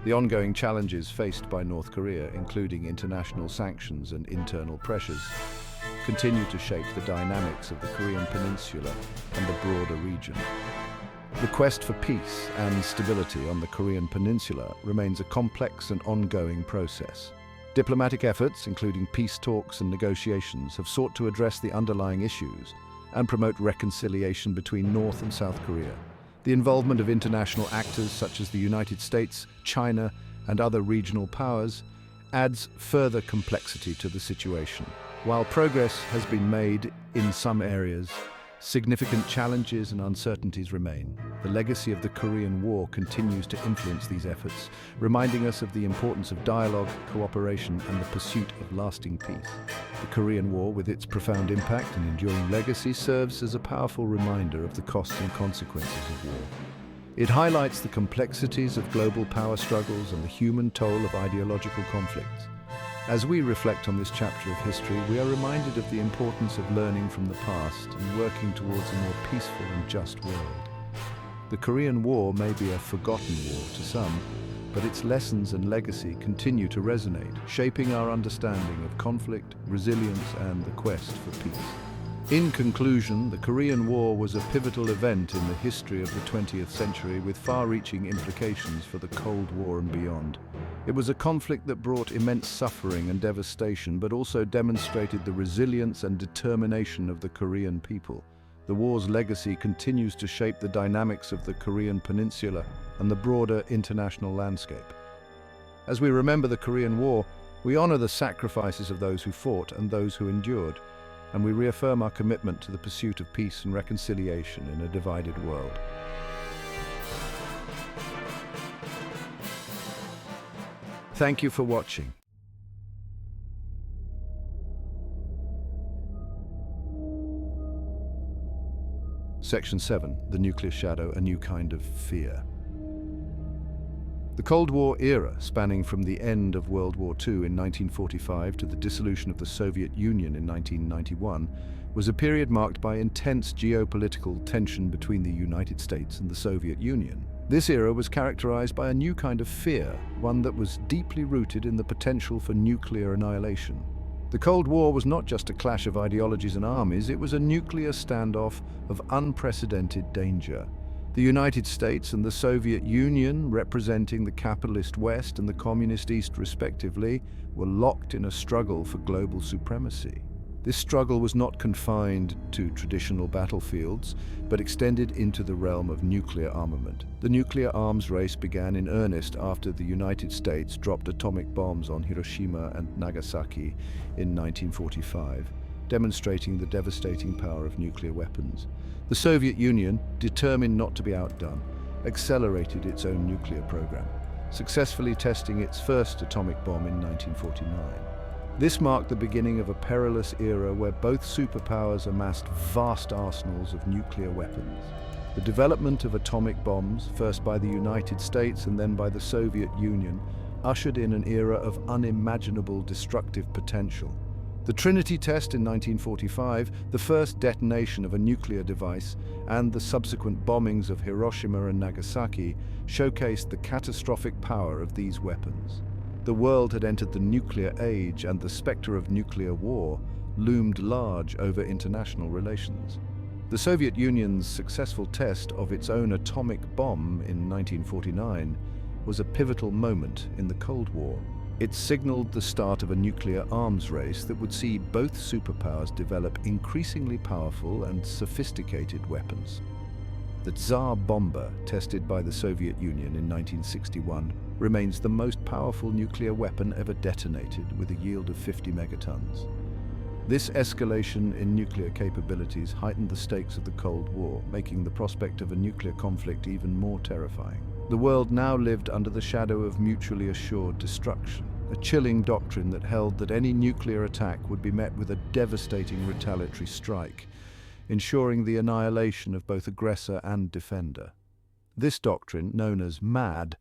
The ongoing challenges faced by North Korea, including international sanctions and internal pressures, continue to shape the dynamics of the Korean Peninsula and the broader region. The quest for peace and stability on the Korean Peninsula remains a complex and ongoing process. Diplomatic efforts, including peace talks and negotiations, have sought to address the underlying issues and promote reconciliation between North and South Korea. The involvement of international actors such as the United States, China, and other regional powers adds further complexity to the situation. While progress has been made in some areas, significant challenges and uncertainties remain. The legacy of the Korean War continues to influence these efforts, reminding us of the importance of dialogue, cooperation, and the pursuit of lasting peace. The Korean War, with its profound impact and enduring legacy, serves as a powerful reminder of the costs and consequences of war. It highlights the complexities of global power struggles and the human toll of ideological conflicts. As we reflect on this chapter of history, we are reminded of the importance of learning from the past and working towards a more peaceful and just world. The Korean War may be a forgotten war to some, but its lessons and legacy continue to resonate, shaping our understanding of conflict, resilience, and the quest for peace. In conclusion, the Korean War was a pivotal event in the history of the 20th century with far-reaching implications for the Cold War and beyond. It was a conflict that brought immense suffering and devastation, but also demonstrated the resilience and determination of the Korean people. The war's legacy continues to shape the dynamics of the Korean peninsula and the broader international landscape. As we remember the Korean War, we honor the sacrifices of those who fought and those who endured, and we reaffirm our commitment to the pursuit of peace and reconciliation in a divided world. Thank you for watching. Section 7, The Nuclear Shadow, a New Kind of Fear. The Cold War era, spanning from the end of World War II in 1945 to the dissolution of the Soviet Union in 1991, was a period marked by intense geopolitical tension between the United States and the Soviet Union. This era was characterized by a new kind of fear, one that was deeply rooted in the potential for nuclear annihilation. The Cold War was not just a clash of ideologies and armies, it was a nuclear standoff of unprecedented danger. The United States and the Soviet Union, representing the capitalist West and the communist East respectively, were locked in a struggle for global supremacy. This struggle was not confined to traditional battlefields, but extended into the realm of nuclear armament. The nuclear arms race began in earnest after the United States dropped atomic bombs on Hiroshima and Nagasaki in 1945, demonstrating the devastating power of nuclear weapons. The Soviet Union, determined not to be outdone, accelerated its own nuclear program, successfully testing its first atomic bomb in 1949. This marked the beginning of a perilous era where both superpowers amassed vast arsenals of nuclear weapons. The development of atomic bombs, first by the United States and then by the Soviet Union, ushered in an era of unimaginable destructive potential. The Trinity test in 1945, the first detonation of a nuclear device, and the subsequent bombings of Hiroshima and Nagasaki showcased the catastrophic power of these weapons. The world had entered the nuclear age, and the specter of nuclear war loomed large over international relations. The Soviet Union's successful test of its own atomic bomb in 1949 was a pivotal moment in the Cold War. It signaled the start of a nuclear arms race that would see both superpowers develop increasingly powerful and sophisticated weapons. The Tsar bomber, tested by the Soviet Union in 1961, remains the most powerful nuclear weapon ever detonated, with a yield of 50 megatons. This escalation in nuclear capabilities heightened the stakes of the Cold War, making the prospect of a nuclear conflict even more terrifying. The world now lived under the shadow of mutually assured destruction, a chilling doctrine that held that any nuclear attack would be met with a devastating retaliatory strike, ensuring the annihilation of both aggressor and defender. This doctrine, known as MAD,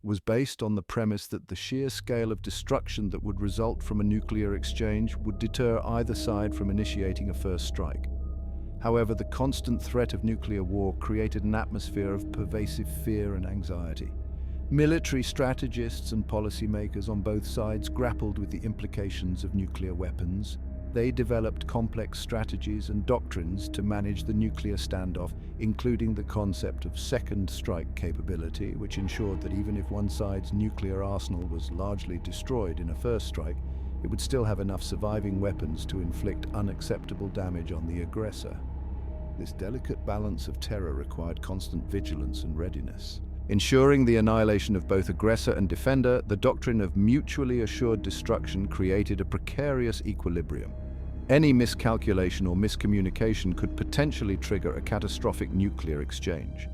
was based on the premise that the sheer scale of destruction that would result from a nuclear exchange would deter either side from initiating a first strike. However, the constant threat of nuclear war created an atmosphere of pervasive fear and anxiety. Military strategists and policymakers on both sides grappled with the implications of nuclear weapons. They developed complex strategies and doctrines to manage the nuclear standoff, including the concept of second strike capability, which ensured that even if one side's nuclear arsenal was largely destroyed in a first strike, it would still have enough surviving weapons to inflict unacceptable damage on the aggressor. this delicate balance of terror required constant vigilance and readiness. Ensuring the annihilation of both aggressor and defender, the doctrine of mutually assured destruction created a precarious equilibrium. Any miscalculation or miscommunication could potentially trigger a catastrophic nuclear exchange.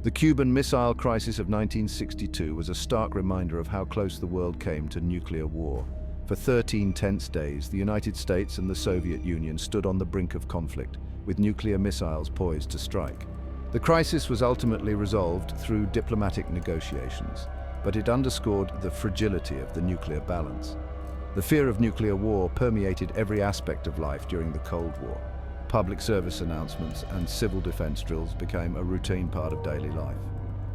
The Cuban Missile Crisis of 1962 was a stark reminder of how close the world came to nuclear war. For 13 tense days, the United States and the Soviet Union stood on the brink of conflict, with nuclear missiles poised to strike. The crisis was ultimately resolved through diplomatic negotiations, but it underscored the fragility of the nuclear balance. The fear of nuclear war permeated every aspect of life during the Cold War. Public service announcements and civil defense drills became a routine part of daily life.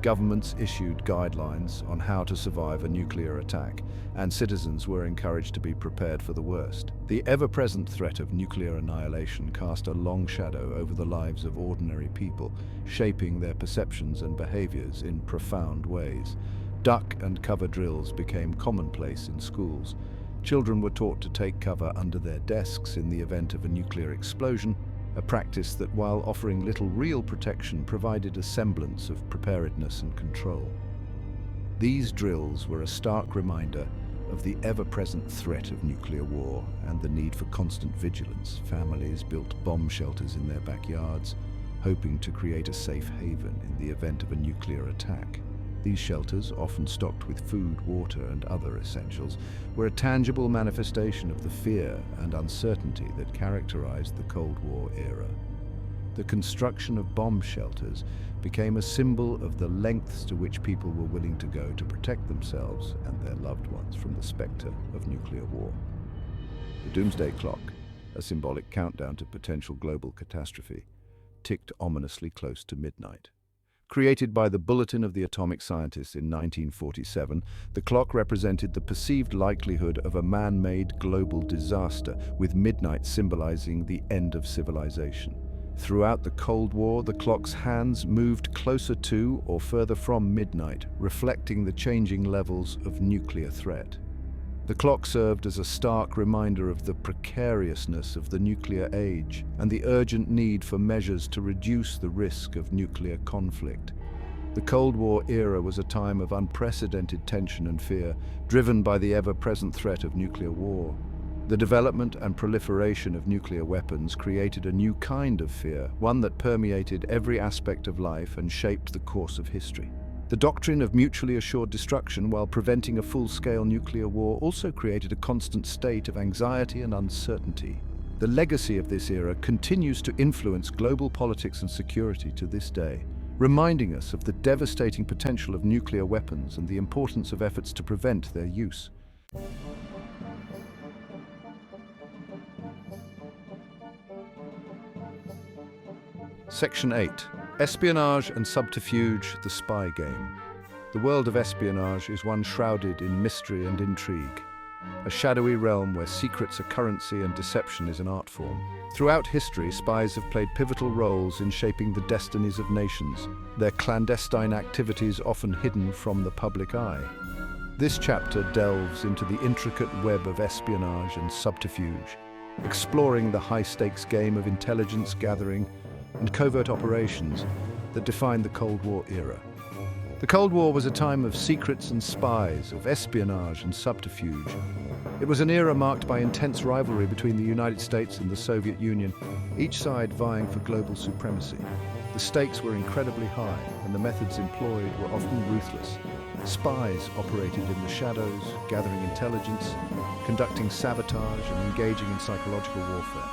Governments issued guidelines on how to survive a nuclear attack, and citizens were encouraged to be prepared for the worst. The ever-present threat of nuclear annihilation cast a long shadow over the lives of ordinary people, shaping their perceptions and behaviors in profound ways. Duck and cover drills became commonplace in schools. Children were taught to take cover under their desks in the event of a nuclear explosion, a practice that, while offering little real protection, provided a semblance of preparedness and control. These drills were a stark reminder of the ever-present threat of nuclear war and the need for constant vigilance. Families built bomb shelters in their backyards, hoping to create a safe haven in the event of a nuclear attack. These shelters, often stocked with food, water, and other essentials, were a tangible manifestation of the fear and uncertainty that characterized the Cold War era. The construction of bomb shelters became a symbol of the lengths to which people were willing to go to protect themselves and their loved ones from the specter of nuclear war. The doomsday clock, a symbolic countdown to potential global catastrophe, ticked ominously close to midnight. Created by the Bulletin of the Atomic Scientists in 1947, the clock represented the perceived likelihood of a man-made global disaster, with midnight symbolizing the end of civilization. Throughout the Cold War, the clock's hands moved closer to or further from midnight, reflecting the changing levels of nuclear threat. The clock served as a stark reminder of the precariousness of the nuclear age and the urgent need for measures to reduce the risk of nuclear conflict. The Cold War era was a time of unprecedented tension and fear, driven by the ever-present threat of nuclear war. The development and proliferation of nuclear weapons created a new kind of fear, one that permeated every aspect of life and shaped the course of history. The doctrine of mutually assured destruction, while preventing a full-scale nuclear war, also created a constant state of anxiety and uncertainty. The legacy of this era continues to influence global politics and security to this day, reminding us of the devastating potential of nuclear weapons and the importance of efforts to prevent their use. Section 8. Espionage and subterfuge, the spy game. The world of espionage is one shrouded in mystery and intrigue, a shadowy realm where secrets are currency and deception is an art form. Throughout history, spies have played pivotal roles in shaping the destinies of nations, their clandestine activities often hidden from the public eye. This chapter delves into the intricate web of espionage and subterfuge, exploring the high-stakes game of intelligence gathering and covert operations that defined the Cold War era. The Cold War was a time of secrets and spies, of espionage and subterfuge. It was an era marked by intense rivalry between the United States and the Soviet Union, each side vying for global supremacy. The stakes were incredibly high, and the methods employed were often ruthless. Spies operated in the shadows, gathering intelligence, conducting sabotage, and engaging in psychological warfare.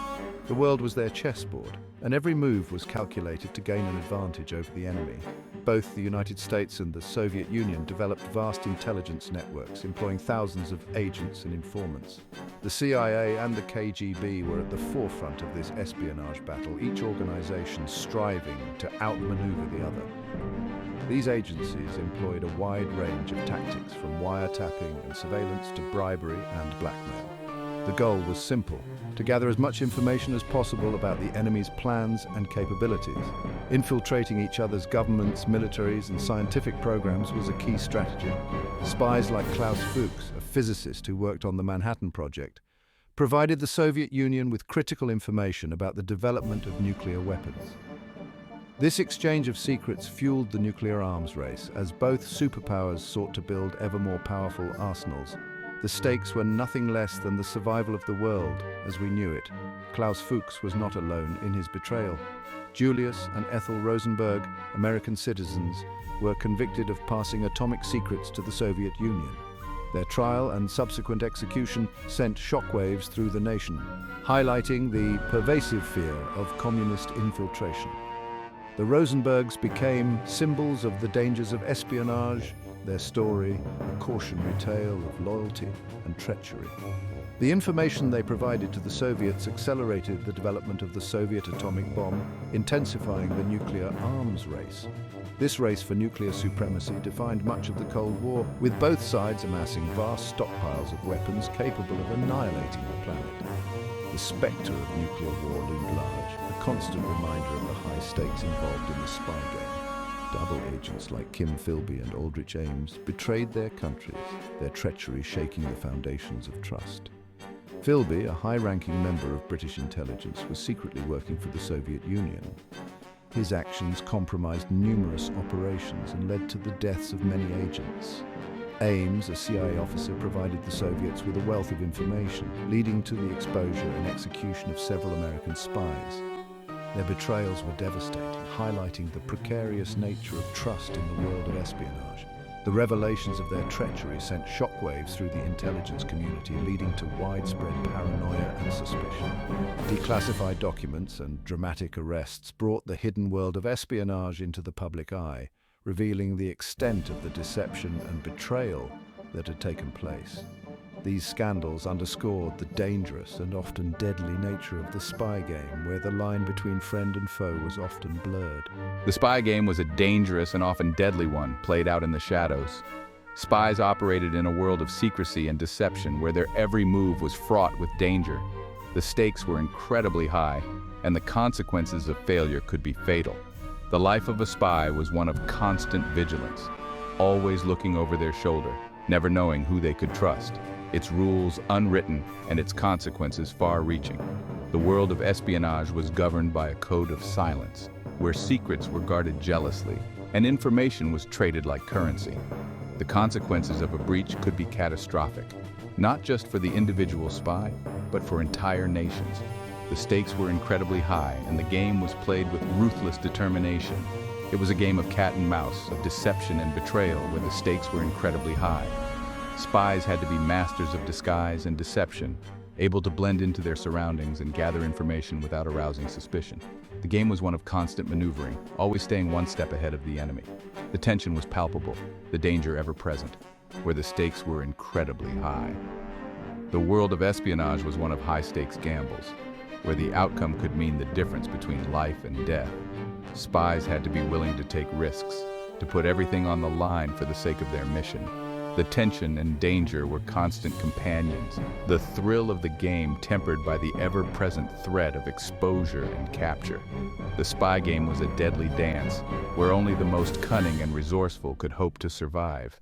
The world was their chessboard, and every move was calculated to gain an advantage over the enemy. Both the United States and the Soviet Union developed vast intelligence networks, employing thousands of agents and informants. The CIA and the KGB were at the forefront of this espionage battle, each organization striving to outmaneuver the other. These agencies employed a wide range of tactics, from wiretapping and surveillance to bribery and blackmail. The goal was simple: to gather as much information as possible about the enemy's plans and capabilities. Infiltrating each other's governments, militaries, and scientific programs was a key strategy. Spies like Klaus Fuchs, a physicist who worked on the Manhattan Project, provided the Soviet Union with critical information about the development of nuclear weapons. This exchange of secrets fueled the nuclear arms race as both superpowers sought to build ever more powerful arsenals. The stakes were nothing less than the survival of the world as we knew it. Klaus Fuchs was not alone in his betrayal. Julius and Ethel Rosenberg, American citizens, were convicted of passing atomic secrets to the Soviet Union. Their trial and subsequent execution sent shockwaves through the nation, highlighting the pervasive fear of communist infiltration. The Rosenbergs became symbols of the dangers of espionage, their story a cautionary tale of loyalty and treachery. The information they provided to the Soviets accelerated the development of the Soviet atomic bomb, intensifying the nuclear arms race. This race for nuclear supremacy defined much of the Cold War, with both sides amassing vast stockpiles of weapons capable of annihilating the planet. The spectre of nuclear war loomed large, a constant reminder of the high stakes involved in the spy game. Double agents like Kim Philby and Aldrich Ames betrayed their countries, their treachery shaking the foundations of trust. Philby, a high-ranking member of British intelligence, was secretly working for the Soviet Union. His actions compromised numerous operations and led to the deaths of many agents. Ames, a CIA officer, provided the Soviets with a wealth of information, leading to the exposure and execution of several American spies. Their betrayals were devastating, highlighting the precarious nature of trust in the world of espionage. The revelations of their treachery sent shockwaves through the intelligence community, leading to widespread paranoia and suspicion. Declassified documents and dramatic arrests brought the hidden world of espionage into the public eye, revealing the extent of the deception and betrayal that had taken place. These scandals underscored the dangerous and often deadly nature of the spy game, where the line between friend and foe was often blurred. The spy game was a dangerous and often deadly one, played out in the shadows. Spies operated in a world of secrecy and deception where their every move was fraught with danger. The stakes were incredibly high, and the consequences of failure could be fatal. The life of a spy was one of constant vigilance, always looking over their shoulder, never knowing who they could trust. Its rules unwritten and its consequences far-reaching. The world of espionage was governed by a code of silence, where secrets were guarded jealously and information was traded like currency. The consequences of a breach could be catastrophic, not just for the individual spy, but for entire nations. The stakes were incredibly high, and the game was played with ruthless determination. It was a game of cat and mouse, of deception and betrayal, where the stakes were incredibly high. Spies had to be masters of disguise and deception, able to blend into their surroundings and gather information without arousing suspicion. The game was one of constant maneuvering, always staying one step ahead of the enemy. The tension was palpable, the danger ever present, where the stakes were incredibly high. The world of espionage was one of high-stakes gambles, where the outcome could mean the difference between life and death. Spies had to be willing to take risks, to put everything on the line for the sake of their mission. The tension and danger were constant companions, the thrill of the game tempered by the ever-present threat of exposure and capture. The spy game was a deadly dance, where only the most cunning and resourceful could hope to survive.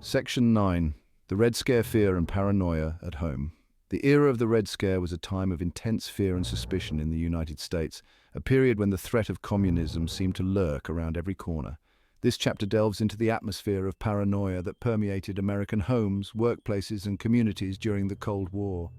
Section 9. The Red Scare Fear and Paranoia at Home. The era of the Red Scare was a time of intense fear and suspicion in the United States, a period when the threat of communism seemed to lurk around every corner. This chapter delves into the atmosphere of paranoia that permeated American homes, workplaces, and communities during the Cold War.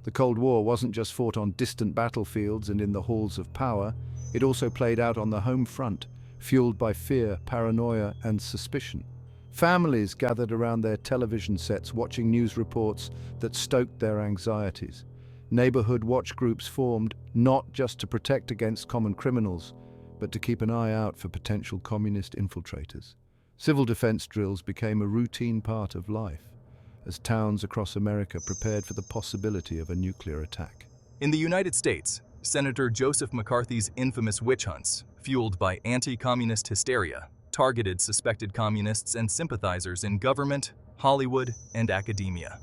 The Cold War wasn't just fought on distant battlefields and in the halls of power, it also played out on the home front, fueled by fear, paranoia, and suspicion. Families gathered around their television sets watching news reports that stoked their anxieties. Neighborhood watch groups formed, not just to protect against common criminals, but to keep an eye out for potential communist infiltrators. Civil defense drills became a routine part of life, as towns across America prepared for the possibility of a nuclear attack. In the United States, Senator Joseph McCarthy's infamous witch hunts, fueled by anti-communist hysteria, targeted suspected communists and sympathizers in government, Hollywood, and academia.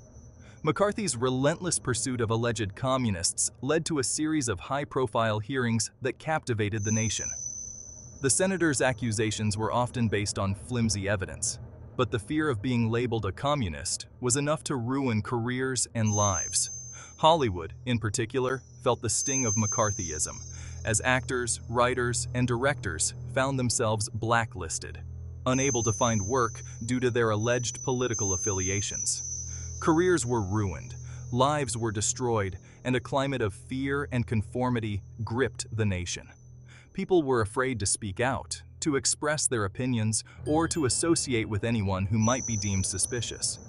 McCarthy's relentless pursuit of alleged communists led to a series of high-profile hearings that captivated the nation. The senators' accusations were often based on flimsy evidence, but the fear of being labeled a communist was enough to ruin careers and lives. Hollywood, in particular, felt the sting of McCarthyism, as actors, writers, and directors found themselves blacklisted, unable to find work due to their alleged political affiliations. Careers were ruined, lives were destroyed, and a climate of fear and conformity gripped the nation. People were afraid to speak out, to express their opinions, or to associate with anyone who might be deemed suspicious.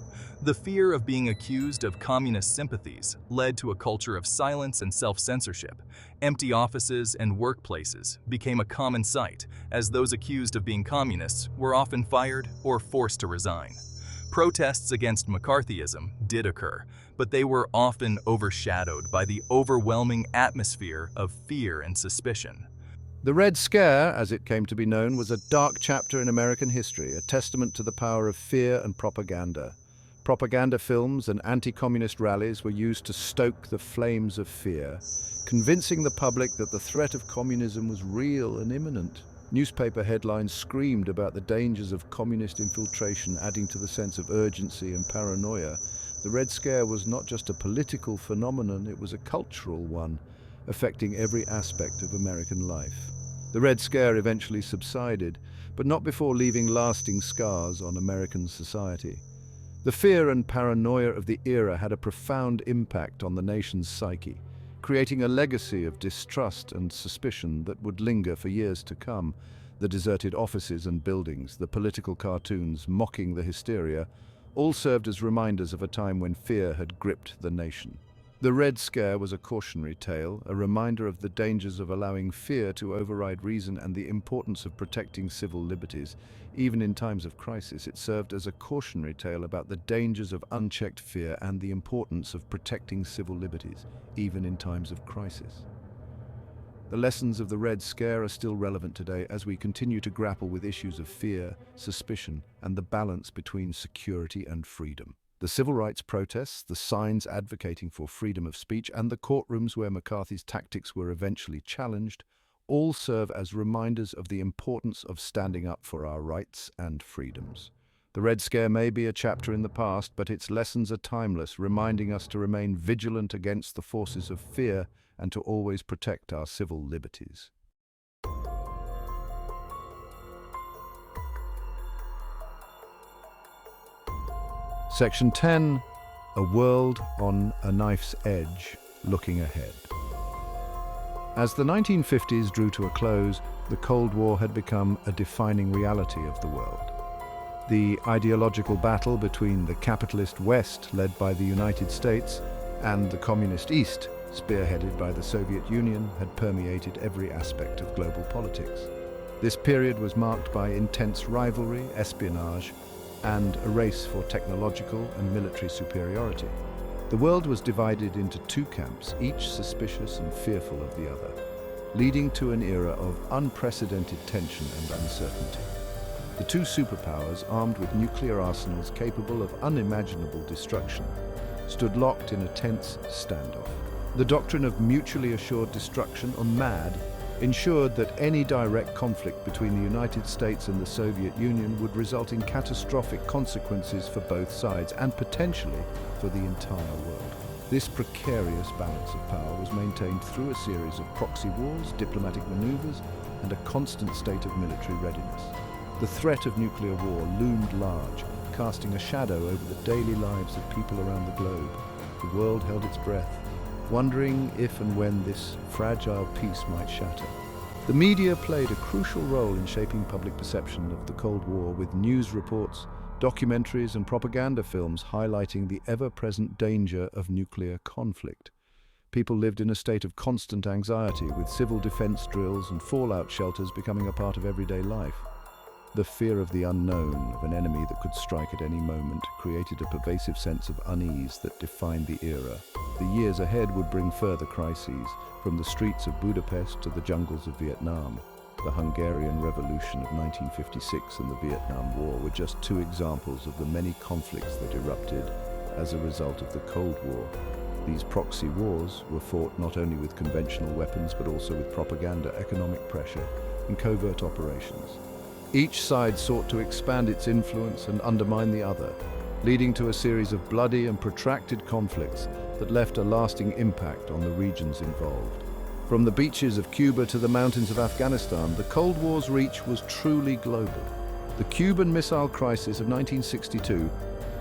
The fear of being accused of communist sympathies led to a culture of silence and self-censorship. Empty offices and workplaces became a common sight, as those accused of being communists were often fired or forced to resign. Protests against McCarthyism did occur, but they were often overshadowed by the overwhelming atmosphere of fear and suspicion. The Red Scare, as it came to be known, was a dark chapter in American history, a testament to the power of fear and propaganda. Propaganda films and anti-communist rallies were used to stoke the flames of fear, convincing the public that the threat of communism was real and imminent. Newspaper headlines screamed about the dangers of communist infiltration, adding to the sense of urgency and paranoia. The Red Scare was not just a political phenomenon, it was a cultural one, affecting every aspect of American life. The Red Scare eventually subsided, but not before leaving lasting scars on American society. The fear and paranoia of the era had a profound impact on the nation's psyche, creating a legacy of distrust and suspicion that would linger for years to come. The deserted offices and buildings, the political cartoons mocking the hysteria, all served as reminders of a time when fear had gripped the nation. The Red Scare was a cautionary tale, a reminder of the dangers of allowing fear to override reason and the importance of protecting civil liberties. Even in times of crisis, it served as a cautionary tale about the dangers of unchecked fear and the importance of protecting civil liberties, even in times of crisis. The lessons of the Red Scare are still relevant today as we continue to grapple with issues of fear, suspicion, and the balance between security and freedom. The civil rights protests, the signs advocating for freedom of speech, and the courtrooms where McCarthy's tactics were eventually challenged all serve as reminders of the importance of standing up for our rights and freedoms. The Red Scare may be a chapter in the past, but its lessons are timeless, reminding us to remain vigilant against the forces of fear and to always protect our civil liberties. Section 10, A World on a Knife's Edge, Looking Ahead. As the 1950s drew to a close, the Cold War had become a defining reality of the world. The ideological battle between the capitalist West, led by the United States, and the communist East, spearheaded by the Soviet Union, had permeated every aspect of global politics. This period was marked by intense rivalry, espionage, and a race for technological and military superiority. The world was divided into two camps, each suspicious and fearful of the other, leading to an era of unprecedented tension and uncertainty. The two superpowers, armed with nuclear arsenals capable of unimaginable destruction, stood locked in a tense standoff. The doctrine of mutually assured destruction, or MAD, ensured that any direct conflict between the United States and the Soviet Union would result in catastrophic consequences for both sides and potentially for the entire world. This precarious balance of power was maintained through a series of proxy wars, diplomatic maneuvers, and a constant state of military readiness. The threat of nuclear war loomed large, casting a shadow over the daily lives of people around the globe. The world held its breath, wondering if and when this fragile peace might shatter. The media played a crucial role in shaping public perception of the Cold War, with news reports, documentaries, and propaganda films highlighting the ever-present danger of nuclear conflict. People lived in a state of constant anxiety, with civil defense drills and fallout shelters becoming a part of everyday life. The fear of the unknown, of an enemy that could strike at any moment, created a pervasive sense of unease that defined the era. The years ahead would bring further crises, from the streets of Budapest to the jungles of Vietnam. The Hungarian Revolution of 1956 and the Vietnam War were just two examples of the many conflicts that erupted as a result of the Cold War. These proxy wars were fought not only with conventional weapons but also with propaganda, economic pressure, and covert operations. Each side sought to expand its influence and undermine the other, leading to a series of bloody and protracted conflicts that left a lasting impact on the regions involved. From the beaches of Cuba to the mountains of Afghanistan, the Cold War's reach was truly global. The Cuban Missile Crisis of 1962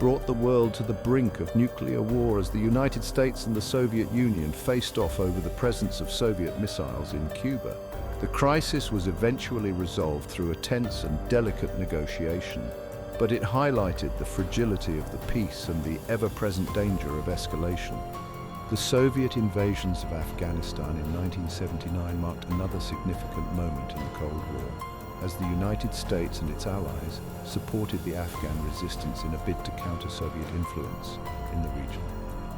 brought the world to the brink of nuclear war as the United States and the Soviet Union faced off over the presence of Soviet missiles in Cuba. The crisis was eventually resolved through a tense and delicate negotiation, but it highlighted the fragility of the peace and the ever-present danger of escalation. The Soviet invasions of Afghanistan in 1979 marked another significant moment in the Cold War, as the United States and its allies supported the Afghan resistance in a bid to counter Soviet influence in the region.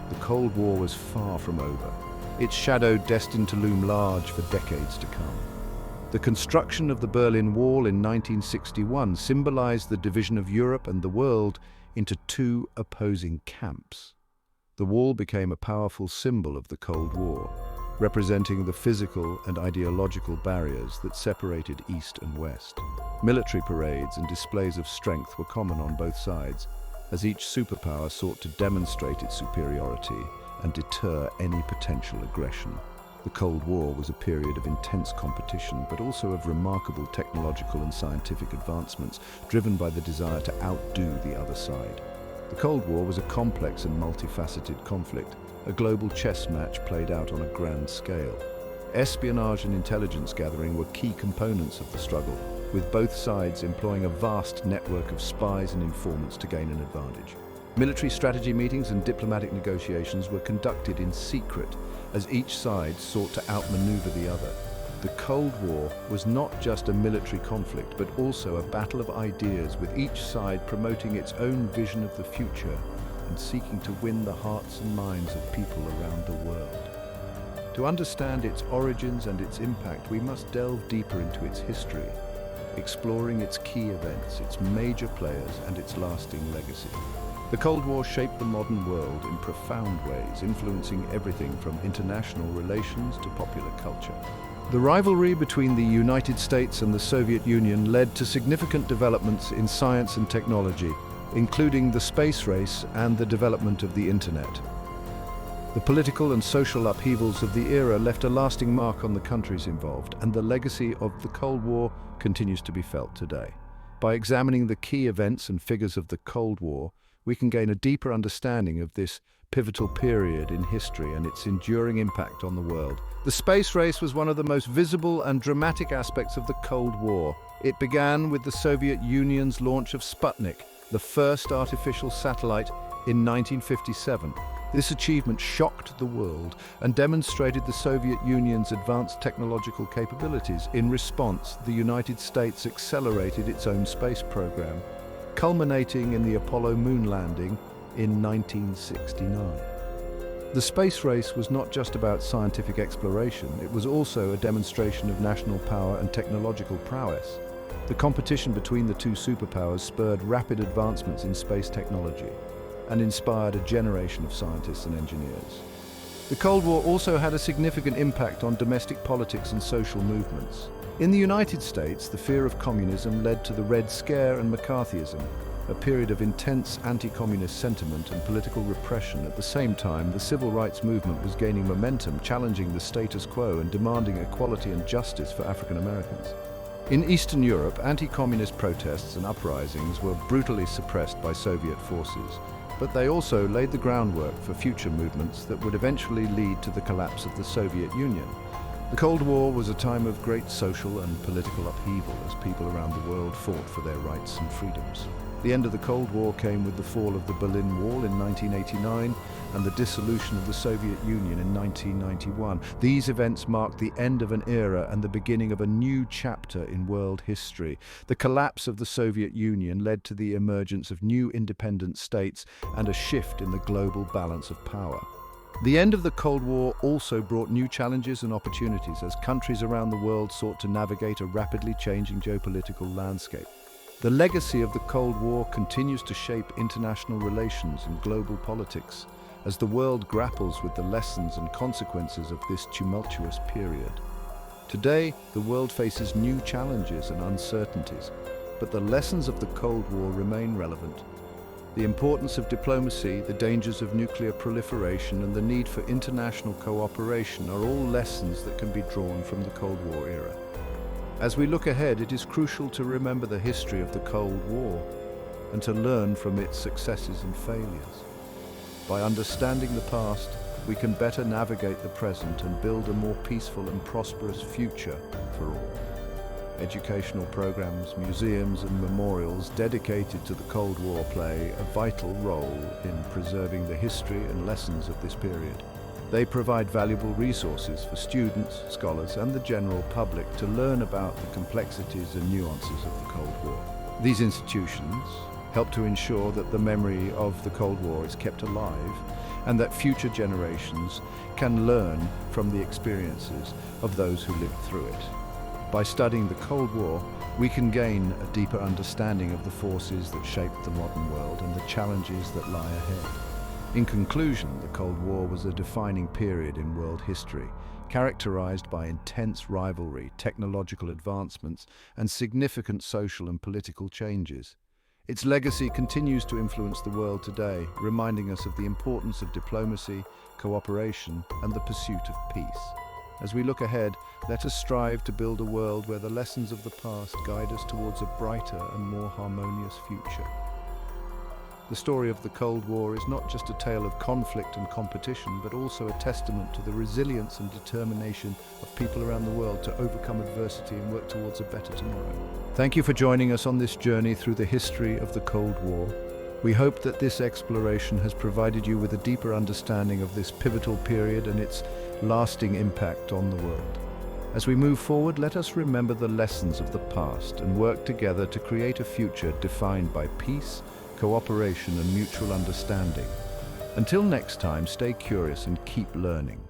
The Cold War was far from over, its shadow destined to loom large for decades to come. The construction of the Berlin Wall in 1961 symbolized the division of Europe and the world into two opposing camps. The wall became a powerful symbol of the Cold War, representing the physical and ideological barriers that separated East and West. Military parades and displays of strength were common on both sides, as each superpower sought to demonstrate its superiority and deter any potential aggression. The Cold War was a period of intense competition, but also of remarkable technological and scientific advancements, driven by the desire to outdo the other side. The Cold War was a complex and multifaceted conflict, a global chess match played out on a grand scale. Espionage and intelligence gathering were key components of the struggle, with both sides employing a vast network of spies and informants to gain an advantage. Military strategy meetings and diplomatic negotiations were conducted in secret, as each side sought to outmaneuver the other. The Cold War was not just a military conflict, but also a battle of ideas, with each side promoting its own vision of the future and seeking to win the hearts and minds of people around the world. To understand its origins and its impact, we must delve deeper into its history, exploring its key events, its major players, and its lasting legacy. The Cold War shaped the modern world in profound ways, influencing everything from international relations to popular culture. The rivalry between the United States and the Soviet Union led to significant developments in science and technology, including the space race and the development of the Internet. The political and social upheavals of the era left a lasting mark on the countries involved, and the legacy of the Cold War continues to be felt today. By examining the key events and figures of the Cold War, we can gain a deeper understanding of this pivotal period in history and its enduring impact on the world. The space race was one of the most visible and dramatic aspects of the Cold War. It began with the Soviet Union's launch of Sputnik, the first artificial satellite, in 1957. This achievement shocked the world and demonstrated the Soviet Union's advanced technological capabilities. In response, the United States accelerated its own space program, culminating in the Apollo moon landing in 1969. The space race was not just about scientific exploration, it was also a demonstration of national power and technological prowess. The competition between the two superpowers spurred rapid advancements in space technology and inspired a generation of scientists and engineers. The Cold War also had a significant impact on domestic politics and social movements. In the United States, the fear of communism led to the Red Scare and McCarthyism, a period of intense anti-communist sentiment and political repression. At the same time, the civil rights movement was gaining momentum, challenging the status quo and demanding equality and justice for African Americans. In Eastern Europe, anti-communist protests and uprisings were brutally suppressed by Soviet forces, but they also laid the groundwork for future movements that would eventually lead to the collapse of the Soviet Union. The Cold War was a time of great social and political upheaval as people around the world fought for their rights and freedoms. The end of the Cold War came with the fall of the Berlin Wall in 1989 and the dissolution of the Soviet Union in 1991. These events marked the end of an era and the beginning of a new chapter in world history. The collapse of the Soviet Union led to the emergence of new independent states and a shift in the global balance of power. The end of the Cold War also brought new challenges and opportunities as countries around the world sought to navigate a rapidly changing geopolitical landscape. The legacy of the Cold War continues to shape international relations and global politics as the world grapples with the lessons and consequences of this tumultuous period. Today, the world faces new challenges and uncertainties, but the lessons of the Cold War remain relevant. The importance of diplomacy, the dangers of nuclear proliferation, and the need for international cooperation are all lessons that can be drawn from the Cold War era. As we look ahead, it is crucial to remember the history of the Cold War and to learn from its successes and failures. By understanding the past, we can better navigate the present and build a more peaceful and prosperous future for all. Educational programs, museums and memorials dedicated to the Cold War play a vital role in preserving the history and lessons of this period. They provide valuable resources for students, scholars and the general public to learn about the complexities and nuances of the Cold War. These institutions help to ensure that the memory of the Cold War is kept alive and that future generations can learn from the experiences of those who lived through it. By studying the Cold War, we can gain a deeper understanding of the forces that shaped the modern world and the challenges that lie ahead. In conclusion, the Cold War was a defining period in world history, characterized by intense rivalry, technological advancements, and significant social and political changes. Its legacy continues to influence the world today, reminding us of the importance of diplomacy, cooperation, and the pursuit of peace. As we look ahead, let us strive to build a world where the lessons of the past guide us towards a brighter and more harmonious future. The story of the Cold War is not just a tale of conflict and competition, but also a testament to the resilience and determination of people around the world to overcome adversity and work towards a better tomorrow. Thank you for joining us on this journey through the history of the Cold War. We hope that this exploration has provided you with a deeper understanding of this pivotal period and its lasting impact on the world. As we move forward, let us remember the lessons of the past and work together to create a future defined by peace, cooperation and mutual understanding. Until next time, stay curious and keep learning.